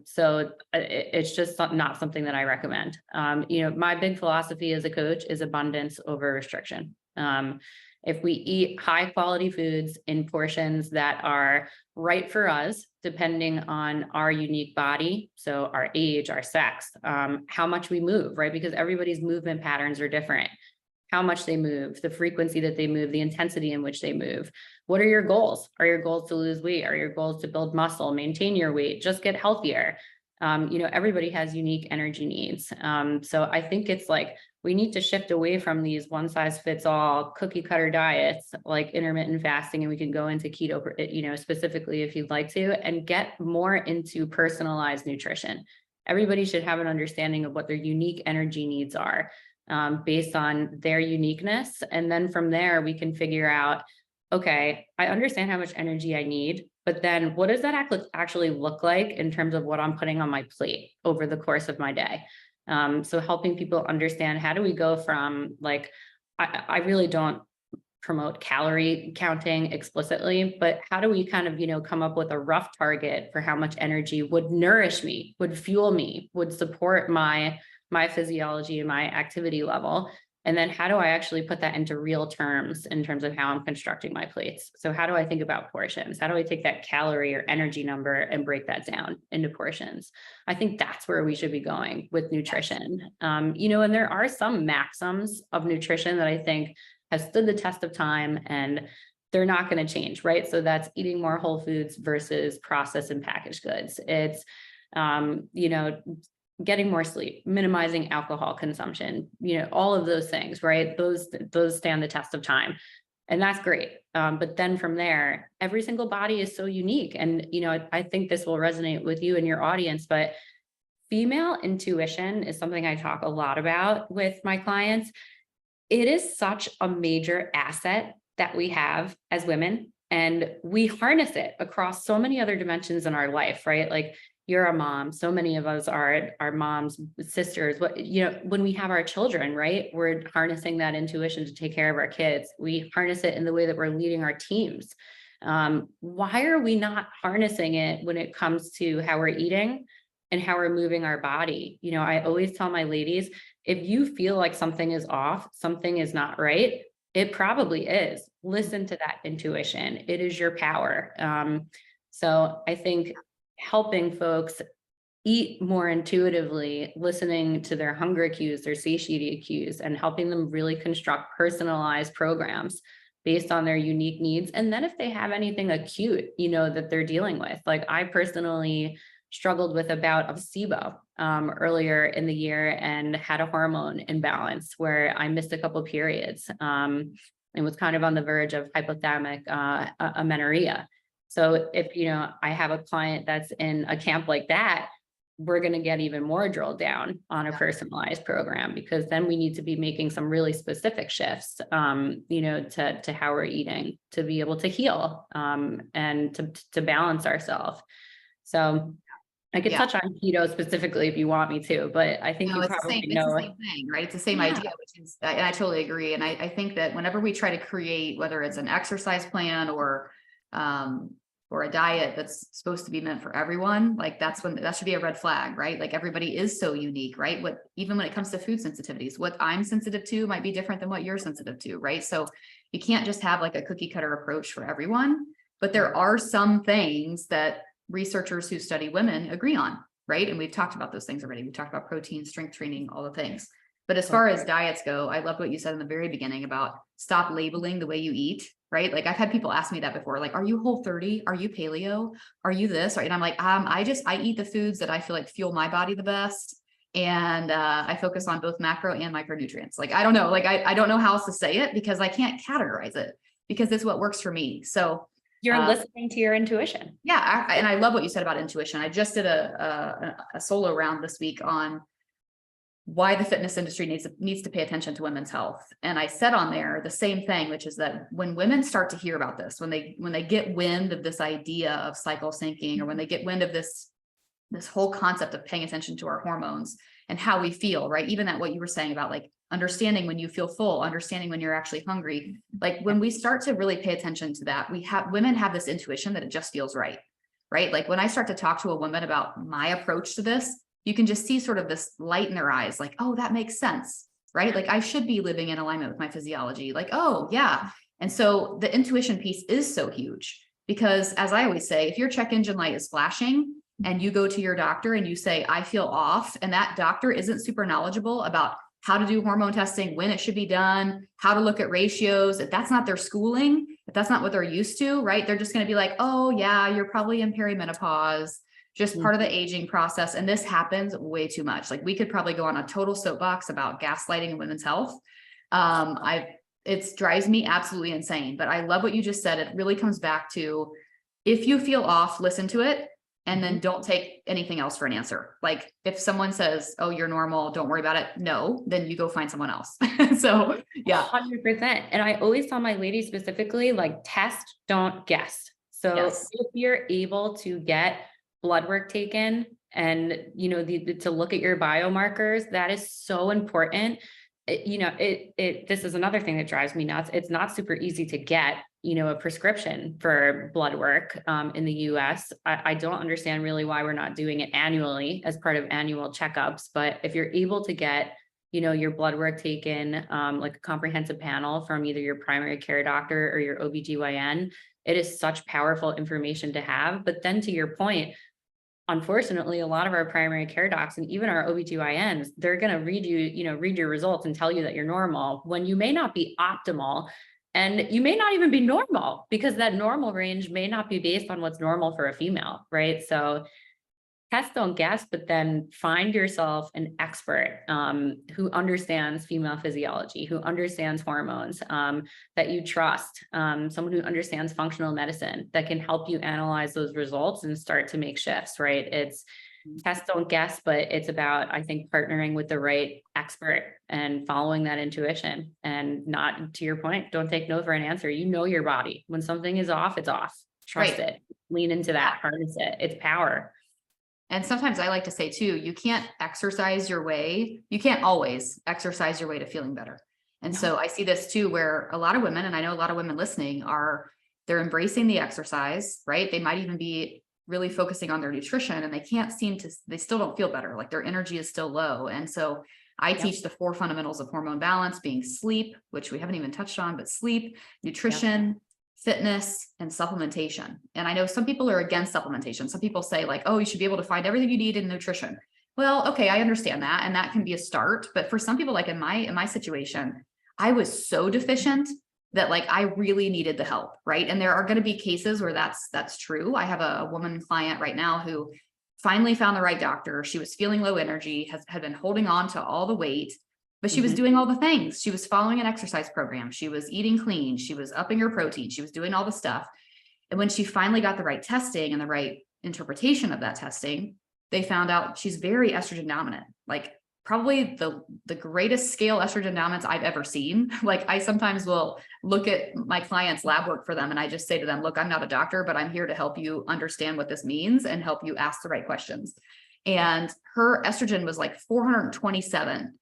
So it's just not something that I recommend. My big philosophy as a coach is abundance over restriction. If we eat high quality foods in portions that are right for us, depending on our unique body, so our age, our sex, how much we move, right? Because everybody's movement patterns are different. How much they move, the frequency that they move, the intensity in which they move. What are your goals? Are your goals to lose weight? Are your goals to build muscle, maintain your weight, just get healthier? Everybody has unique energy needs. So I think it's like, we need to shift away from these one size fits all cookie cutter diets like intermittent fasting, and we can go into keto, specifically if you'd like to, and get more into personalized nutrition. Everybody should have an understanding of what their unique energy needs are, based on their uniqueness. And then from there, we can figure out, okay, I understand how much energy I need, but then what does that actually look like in terms of what I'm putting on my plate over the course of my day? So helping people understand, how do we go from, like, I really don't promote calorie counting explicitly, but how do we kind of, come up with a rough target for how much energy would nourish me, would fuel me, would support my physiology and my activity level, And then how do I actually put that into real terms in terms of how I'm constructing my plates? So how do I think about portions? How do I take that calorie or energy number and break that down into portions? I think that's where we should be going with nutrition. You know, and there are some maxims of nutrition that I think have stood the test of time, and they're not going to change, right? So that's eating more whole foods versus processed and packaged goods. It's, you know, getting more sleep, minimizing alcohol consumption, you know, all of those things, right? Those stand the test of time. And that's great. But then from there, every single body is so unique. And, you know, I think this will resonate with you and your audience, but female intuition is something I talk a lot about with my clients. It is such a major asset that we have as women, and we harness it across so many other dimensions in our life, right? Like, you're a mom. So many of us are moms, sisters. What, you know, when we have our children, right, we're harnessing that intuition to take care of our kids. We harness it in the way that we're leading our teams. Why are we not harnessing it when it comes to how we're eating and how we're moving our body? You know, I always tell my ladies, if you feel like something is off, something is not right, it probably is. Listen to that intuition. It is your power. So I think helping folks eat more intuitively, listening to their hunger cues, their satiety cues, and helping them really construct personalized programs based on their unique needs. And then if they have anything acute, you know, that they're dealing with, like I personally struggled with a bout of SIBO earlier in the year and had a hormone imbalance where I missed a couple of periods and was kind of on the verge of hypothalamic amenorrhea. So if, you know, I have a client that's in a camp like that, we're going to get even more drilled down on a personalized program, because then we need to be making some really specific shifts, you know, to how we're eating to be able to heal and to balance ourselves. So I could touch on keto specifically if you want me to, but I think you probably know. It's the same thing, right? It's the same idea, which is, and I totally agree. And I think that whenever we try to create, whether it's an exercise plan or a diet that's supposed to be meant for everyone, like that's when that should be a red flag, right? Like everybody is so unique, right? Even when it comes to food sensitivities, what I'm sensitive to might be different than what you're sensitive to, right? So you can't just have like a cookie cutter approach for everyone, but there are some things that researchers who study women agree on, right? And we've talked about those things already. We talked about protein, strength training, all the things. But as far as diets go, I love what you said in the very beginning about stop labeling the way you eat, right? Like I've had people ask me that before, like, are you Whole30? Are you paleo? Are you this? Right? And I'm like, I eat the foods that I feel like fuel my body the best. And I focus on both macro and micronutrients. Like, I don't know, like, I don't know how else to say it because I can't categorize it because it's what works for me. So you're listening to your intuition. Yeah. And I love what you said about intuition. I just did a solo round this week on why the fitness industry needs to pay attention to women's health. And I said on there the same thing, which is that when women start to hear about this, when they get wind of this idea of cycle syncing, or when they get wind of this whole concept of paying attention to our hormones and how we feel, right? Even that what you were saying about like understanding when you feel full, understanding when you're actually hungry. Like when we start to really pay attention to that, women have this intuition that it just feels right, right? Like when I start to talk to a woman about my approach to this, you can just see sort of this light in their eyes, like, oh, that makes sense, right? Like I should be living in alignment with my physiology. Like, oh yeah. And so the intuition piece is so huge because, as I always say, if your check engine light is flashing and you go to your doctor and you say, I feel off, and that doctor isn't super knowledgeable about how to do hormone testing, when it should be done, how to look at ratios, if that's not their schooling, if that's not what they're used to, right? They're just going to be like, oh yeah, you're probably in perimenopause, just part of the aging process. And this happens way too much. Like we could probably go on a total soapbox about gaslighting in women's health. It drives me absolutely insane, but I love what you just said. It really comes back to, if you feel off, listen to it. And then don't take anything else for an answer. Like if someone says, oh, you're normal, don't worry about it. No, then you go find someone else. So yeah. 100%. And I always tell my ladies specifically, like test, don't guess. So if you're able to get blood work taken and, you know, to look at your biomarkers, that is so important. This is another thing that drives me nuts. It's not super easy to get, you know, a prescription for blood work in the US. I don't understand really why we're not doing it annually as part of annual checkups. But if you're able to get, your blood work taken, like a comprehensive panel from either your primary care doctor or your OBGYN. It is such powerful information to have. But then to your point, unfortunately, a lot of our primary care docs and even our OBGYNs, they're going to read your results and tell you that you're normal when you may not be optimal. And you may not even be normal, because that normal range may not be based on what's normal for a female, right? So test, don't guess, but then find yourself an expert who understands female physiology, who understands hormones, that you trust, someone who understands functional medicine that can help you analyze those results and start to make shifts, right? It's test, don't guess, but it's about, I think, partnering with the right expert and following that intuition, and not, to your point, don't take no for an answer. You know your body. When something is off, it's off. Trust it. Lean into that. Harness it. It's power. And sometimes I like to say too, you can't always exercise your way to feeling better. And so I see this too, where a lot of women, and I know a lot of women listening they're embracing the exercise, right? They might even be really focusing on their nutrition, and they still don't feel better. Like their energy is still low. And so I teach the 4 fundamentals of hormone balance, being sleep, which we haven't even touched on, but sleep, nutrition, fitness, and supplementation. And I know some people are against supplementation. Some people say like, oh, you should be able to find everything you need in nutrition. Well, okay, I understand that. And that can be a start. But for some people, like in my situation, I was so deficient that like I really needed the help, right? And there are going to be cases where that's true. I have a woman client right now who finally found the right doctor. She was feeling low energy, had been holding on to all the weight, but she was doing all the things. She was following an exercise program. She was eating clean. She was upping her protein. She was doing all the stuff. And when she finally got the right testing and the right interpretation of that testing, they found out she's very estrogen dominant, like probably the greatest scale estrogen dominance I've ever seen. Like I sometimes will look at my clients' lab work for them, and I just say to them, look, I'm not a doctor, but I'm here to help you understand what this means and help you ask the right questions. And her estrogen was like 427,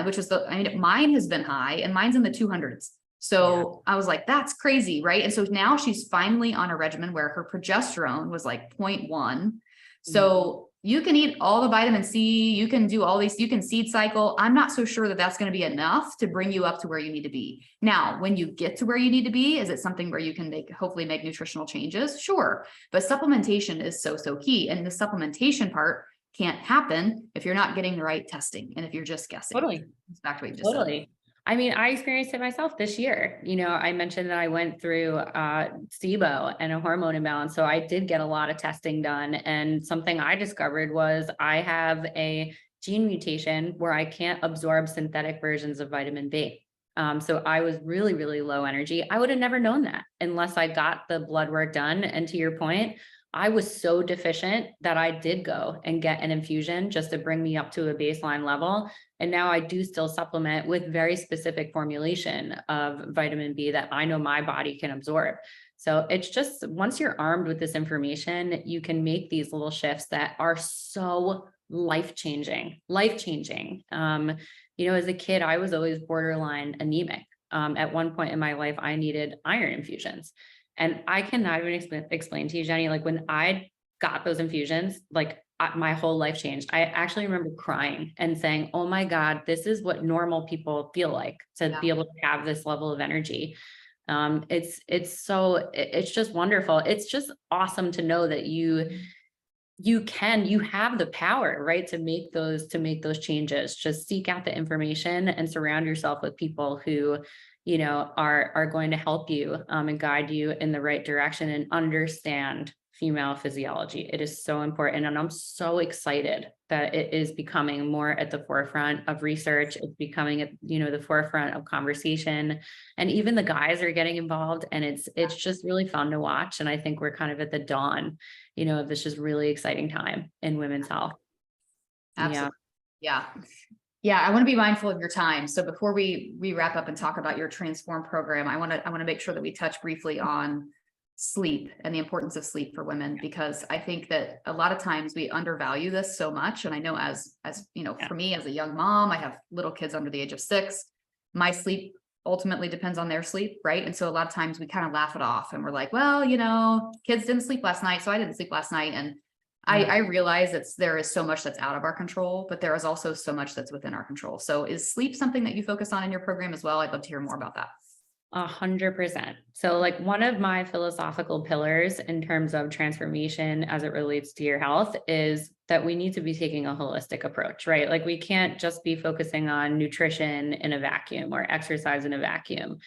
which is mine has been high, and mine's in the 200s. So I was like, that's crazy, right? And so now she's finally on a regimen where her progesterone was like 0.1. So you can eat all the vitamin C, you can do all these, you can seed cycle. I'm not so sure that that's going to be enough to bring you up to where you need to be. Now, when you get to where you need to be, is it something where you can hopefully make nutritional changes? Sure. But supplementation is so key. And the supplementation part can't happen if you're not getting the right testing and if you're just guessing. Totally. It's back to what you just said. I mean, I experienced it myself this year. I mentioned that I went through SIBO and a hormone imbalance. So I did get a lot of testing done. And something I discovered was I have a gene mutation where I can't absorb synthetic versions of vitamin B. So I was really, really low energy. I would have never known that unless I got the blood work done. And to your point, I was so deficient that I did go and get an infusion just to bring me up to a baseline level. And now I do still supplement with very specific formulation of vitamin B that I know my body can absorb. So it's just, once you're armed with this information, you can make these little shifts that are so life-changing. As a kid, I was always borderline anemic. At one point in my life, I needed iron infusions. And I cannot even explain to you, Jenny, like when I got those infusions, like my whole life changed. I actually remember crying and saying, oh my God, this is what normal people feel like, to be able to have this level of energy. It's just wonderful. It's just awesome to know that you have the power, right, to make those changes. Just seek out the information and surround yourself with people who are going to help you and guide you in the right direction and understand female physiology. It is so important. And I'm so excited that it is becoming more at the forefront of research. It's becoming at, the forefront of conversation, and even the guys are getting involved, and it's just really fun to watch. And I think we're kind of at the dawn, of this just really exciting time in women's health. Absolutely. Yeah. I want to be mindful of your time. So before we wrap up and talk about your Transform program, I want to make sure that we touch briefly on sleep and the importance of sleep for women, because I think that a lot of times we undervalue this so much. And I know as for me as a young mom, I have little kids under the age of 6. My sleep ultimately depends on their sleep, right? And so a lot of times we kind of laugh it off and we're like, well, kids didn't sleep last night, so I didn't sleep last night. And I realize there is so much that's out of our control, but there is also so much that's within our control. So is sleep something that you focus on in your program as well? I'd love to hear more about that. 100%. So like one of my philosophical pillars in terms of transformation as it relates to your health is that we need to be taking a holistic approach, right? Like we can't just be focusing on nutrition in a vacuum or exercise in a vacuum.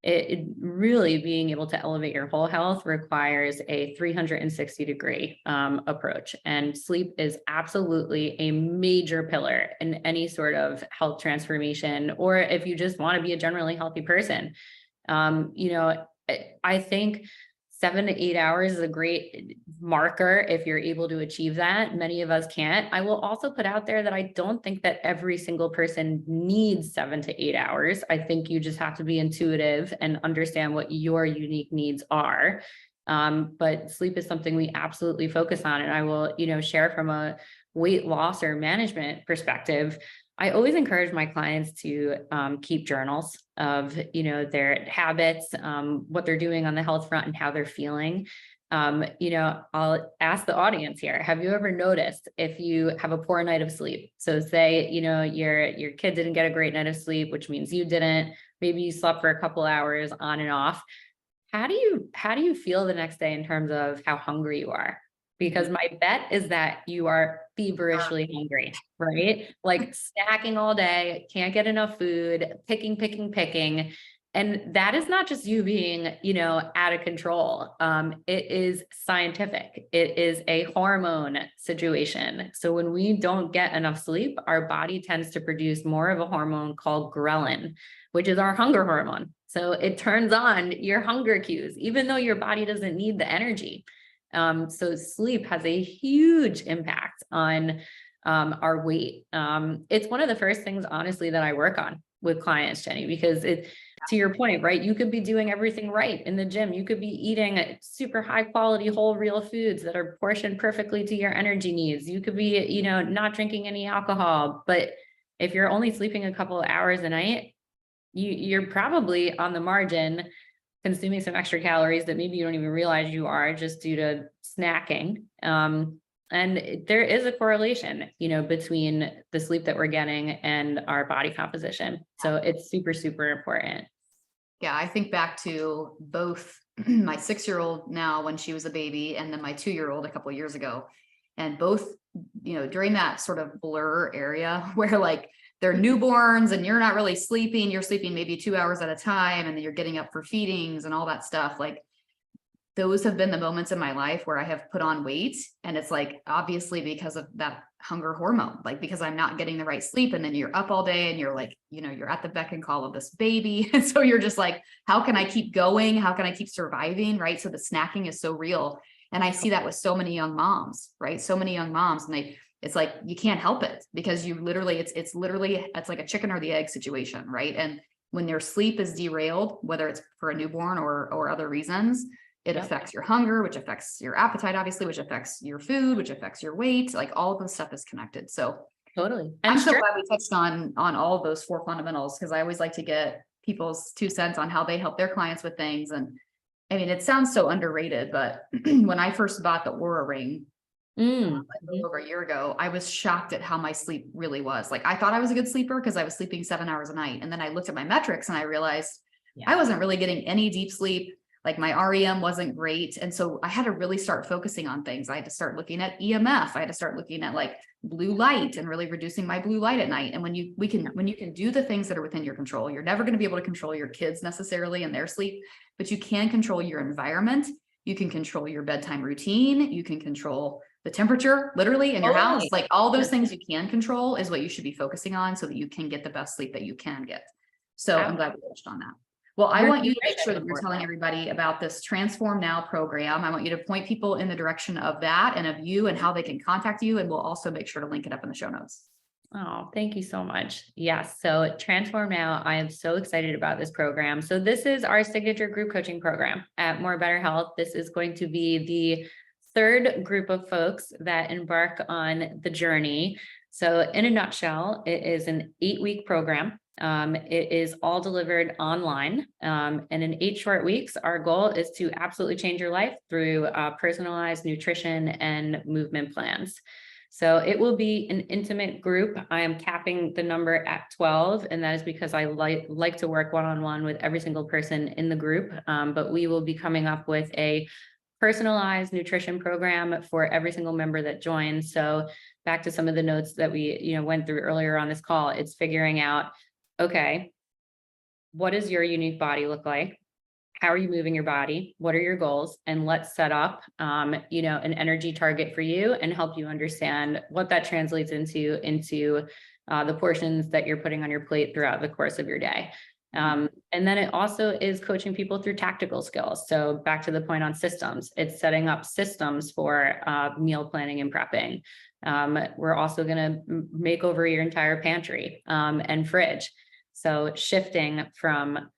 It really being able to elevate your whole health requires a 360-degree approach. And sleep is absolutely a major pillar in any sort of health transformation, or if you just want to be a generally healthy person. I think 7 to 8 hours is a great marker if you're able to achieve that. Many of us can't. I will also put out there that I don't think that every single person needs 7 to 8 hours. I think you just have to be intuitive and understand what your unique needs are. But sleep is something we absolutely focus on. And I will, share from a weight loss or management perspective. I always encourage my clients to keep journals of, their habits, what they're doing on the health front and how they're feeling. I'll ask the audience here, have you ever noticed if you have a poor night of sleep? So say, your kid didn't get a great night of sleep, which means you didn't, maybe you slept for a couple hours on and off. How do you feel the next day in terms of how hungry you are? Because my bet is that you are feverishly hungry, right? Like snacking all day, can't get enough food, picking. And that is not just you being, out of control. It is scientific. It is a hormone situation. So when we don't get enough sleep, our body tends to produce more of a hormone called ghrelin, which is our hunger hormone. So it turns on your hunger cues, even though your body doesn't need the energy. So sleep has a huge impact on our weight. It's one of the first things, honestly, that I work on with clients, Jenny, because to your point, right? You could be doing everything right in the gym. You could be eating super high quality, whole, real foods that are portioned perfectly to your energy needs. You could be, not drinking any alcohol, but if you're only sleeping a couple of hours a night, you're probably on the margin consuming some extra calories that maybe you don't even realize you are just due to snacking. And there is a correlation, between the sleep that we're getting and our body composition. So it's super, super important. Yeah, I think back to both my 6-year-old now when she was a baby, and then my 2-year-old a couple of years ago. And both, during that sort of blur area where like they're newborns and you're not really sleeping, you're sleeping maybe 2 hours at a time, and then you're getting up for feedings and all that stuff. Like those have been the moments in my life where I have put on weight. And it's like, obviously because of that hunger hormone, like because I'm not getting the right sleep. And then you're up all day and you're like, you're at the beck and call of this baby. And so you're just like, how can I keep going? How can I keep surviving? Right. So the snacking is so real. And I see that with so many young moms, right? So many young moms, and it's like, you can't help it because you literally, it's like a chicken or the egg situation, right? And when your sleep is derailed, whether it's for a newborn or other reasons, it affects your hunger, which affects your appetite, obviously, which affects your food, which affects your weight. Like all of this stuff is connected. So totally. I'm so glad we touched on all of those 4 fundamentals, because I always like to get people's 2 cents on how they help their clients with things. And I mean, it sounds so underrated, but when I first bought the Oura Ring, over a year ago, I was shocked at how my sleep really was. Like I thought I was a good sleeper because I was sleeping 7 hours a night. And then I looked at my metrics and I realized I wasn't really getting any deep sleep. Like my REM wasn't great. And so I had to really start focusing on things. I had to start looking at EMF. I had to start looking at like blue light and really reducing my blue light at night. And when you can do the things that are within your control, you're never going to be able to control your kids necessarily in their sleep, but you can control your environment. You can control your bedtime routine. You can control the temperature literally in your house. Like all those things you can control is what you should be focusing on so that you can get the best sleep that you can get. So I'm glad we touched on that. Well, I want you to make sure that you're telling everybody about this Transform Now program. I want you to point people in the direction of that and of you and how they can contact you. And we'll also make sure to link it up in the show notes. Oh, thank you so much. Yes. So Transform Now, I am so excited about this program. So this is our signature group coaching program at More Better Health. This is going to be the 3rd group of folks that embark on the journey. So in a nutshell, it is an 8-week program. It is all delivered online. And in 8 short weeks, our goal is to absolutely change your life through personalized nutrition and movement plans. So it will be an intimate group. I am capping the number at 12, and that is because I like to work one-on-one with every single person in the group. But we will be coming up with a personalized nutrition program for every single member that joins. So back to some of the notes that we went through earlier on this call, it's figuring out, okay, what does your unique body look like? How are you moving your body? What are your goals? And let's set up, an energy target for you and help you understand what that translates into the portions that you're putting on your plate throughout the course of your day. And then it also is coaching people through tactical skills. So back to the point on systems, it's setting up systems for meal planning and prepping. We're also going to make over your entire pantry and fridge. So shifting from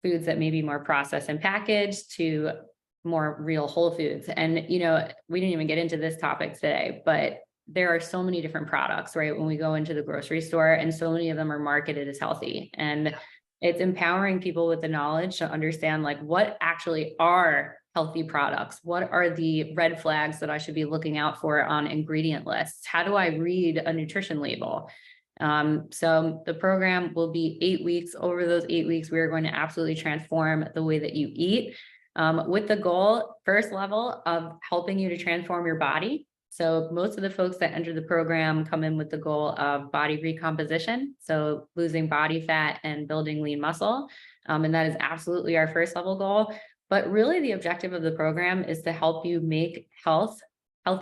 foods that may be more processed and packaged to more real whole foods. And, we didn't even get into this topic today, but there are so many different products, right? When we go into the grocery store, and so many of them are marketed as healthy, and it's empowering people with the knowledge to understand like what actually are healthy products. What are the red flags that I should be looking out for on ingredient lists? How do I read a nutrition label? So the program will be 8 weeks. Over those 8 weeks, we are going to absolutely transform the way that you eat, with the goal, first level, of helping you to transform your body. So most of the folks that enter the program come in with the goal of body recomposition, so losing body fat and building lean muscle. And that is absolutely our first level goal. But really the objective of the program is to help you make healthy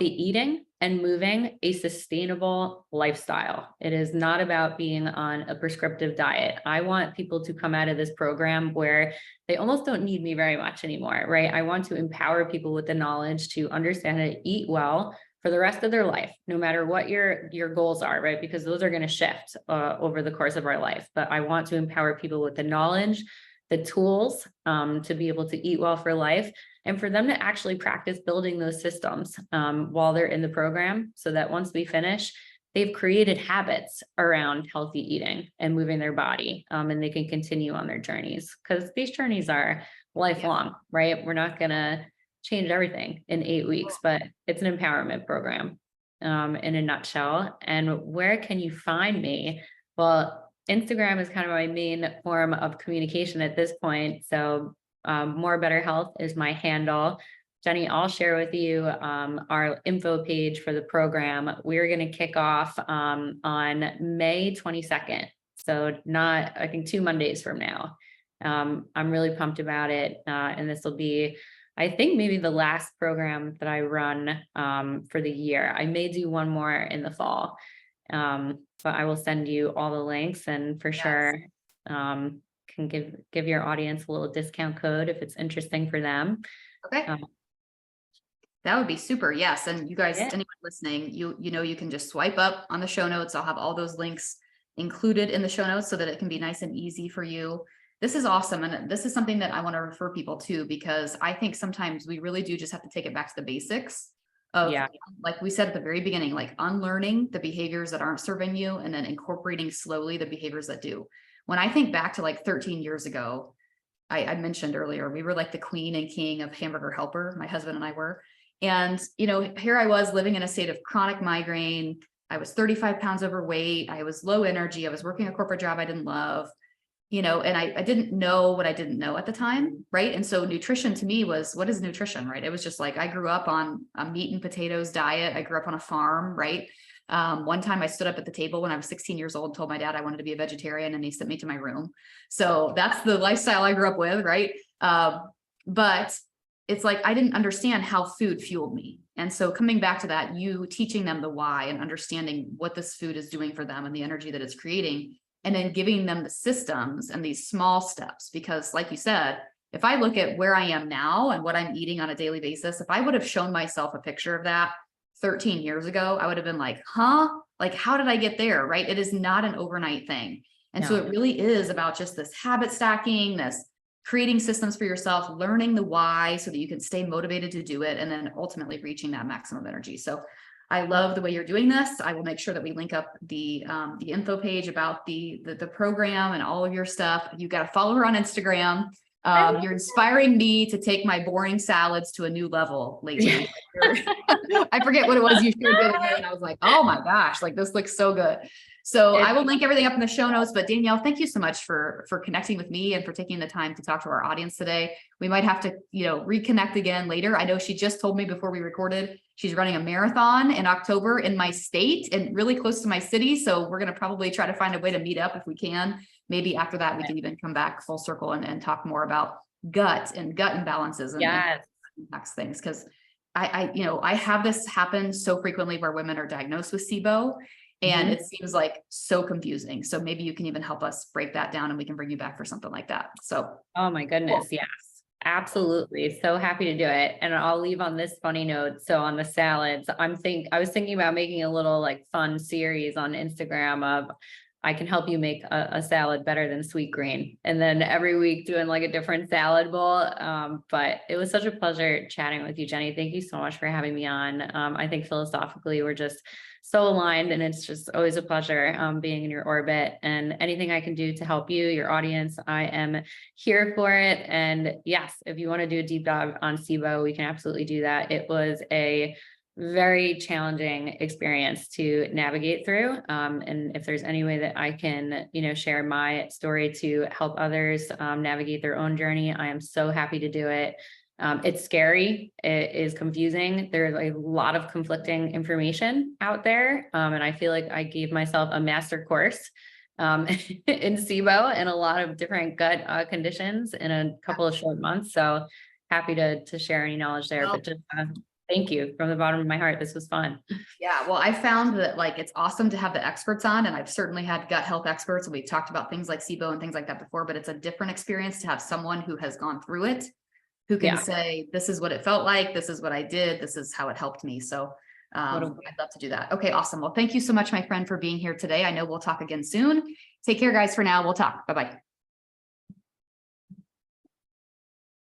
eating and moving a sustainable lifestyle. It is not about being on a prescriptive diet. I want people to come out of this program where they almost don't need me very much anymore, right? I want to empower people with the knowledge to understand how to eat well for the rest of their life, no matter what your goals are, right? Because those are going to shift over the course of our life. But I want to empower people with the knowledge, the tools to be able to eat well for life, and for them to actually practice building those systems while they're in the program, so that once we finish, they've created habits around healthy eating and moving their body, and they can continue on their journeys, because these journeys are lifelong, right? We're not going to change everything in 8 weeks, but it's an empowerment program in a nutshell. And where can you find me? Well, Instagram is kind of my main form of communication at this point. So More Better Health is my handle. Jenny, I'll share with you our info page for the program. We're going to kick off on May 22nd. So not, I think, 2 Mondays from now. I'm really pumped about it. And this will be, I think, maybe the last program that I run for the year. I may do one more in the fall. But I will send you all the links, and for sure can give your audience a little discount code if it's interesting for them. Okay. That would be super. Yes. And you guys, Yeah. anyone listening, you can just swipe up on the show notes. I'll have all those links included in the show notes so that it can be nice and easy for you. This is awesome. And this is something that I want to refer people to, because I think sometimes we really do just have to take it back to the basics of, like we said at the very beginning, like unlearning the behaviors that aren't serving you and then incorporating slowly the behaviors that do. When I think back to like 13 years ago, I mentioned earlier, we were like the queen and king of hamburger helper, my husband and I were. And, here I was living in a state of chronic migraine. I was 35 pounds overweight. I was low energy. I was working a corporate job I didn't love, and I didn't know what I didn't know at the time. Right. And so nutrition to me was, what is nutrition? Right. It was just like, I grew up on a meat and potatoes diet. I grew up on a farm. Right. One time I stood up at the table when I was 16 years old, and told my dad I wanted to be a vegetarian, and he sent me to my room. So that's the lifestyle I grew up with. Right. But it's like, I didn't understand how food fueled me. And so coming back to that, you teaching them the why and understanding what this food is doing for them and the energy that it's creating, and then giving them the systems and these small steps. Because like you said, if I look at where I am now and what I'm eating on a daily basis, if I would have shown myself a picture of that 13 years ago, I would have been like, like, how did I get there? Right. It is not an overnight thing. And so it really is about just this habit stacking, this creating systems for yourself, learning the why so that you can stay motivated to do it, and then ultimately reaching that maximum energy. So I love the way you're doing this. I will make sure that we link up the info page about the program and all of your stuff. You got to follow her on Instagram. You're inspiring me to take my boring salads to a new level lately. I forget what it was you shared the other day, and I was like, oh my gosh, like this looks so good. So I will link everything up in the show notes, but Danielle, thank you so much for connecting with me and for taking the time to talk to our audience today. We might have to, reconnect again later. I know she just told me before we recorded, she's running a marathon in October in my state and really close to my city. So we're going to probably try to find a way to meet up if we can. Maybe after that, we can even come back full circle and talk more about gut imbalances and impacts things. Cause I have this happen so frequently where women are diagnosed with SIBO. And it seems like so confusing. So maybe you can even help us break that down and we can bring you back for something like that. So. Oh my goodness. Cool. Yes, absolutely. So happy to do it. And I'll leave on this funny note. So on the salads, I was thinking about making a little like fun series on Instagram of I can help you make a salad better than sweet green. And then every week doing like a different salad bowl. But it was such a pleasure chatting with you, Jenny. Thank you so much for having me on. I think philosophically, we're just so aligned and it's just always a pleasure being in your orbit, and anything I can do to help you, your audience, I am here for it. And yes, if you want to do a deep dive on SIBO, we can absolutely do that. It was a very challenging experience to navigate through. And if there's any way that I can, share my story to help others navigate their own journey, I am so happy to do it. It's scary. It is confusing. There's a lot of conflicting information out there. And I feel like I gave myself a master course in SIBO and a lot of different gut conditions in a couple of short months. So happy to share any knowledge there, but just thank you from the bottom of my heart. This was fun. Yeah. Well, I found that it's awesome to have the experts on, and I've certainly had gut health experts and we've talked about things like SIBO and things like that before, but it's a different experience to have someone who has gone through it, who can say, this is what it felt like. This is what I did. This is how it helped me. So I'd love to do that. Okay, awesome. Well, thank you so much, my friend, for being here today. I know we'll talk again soon. Take care, guys. For now, we'll talk. Bye-bye.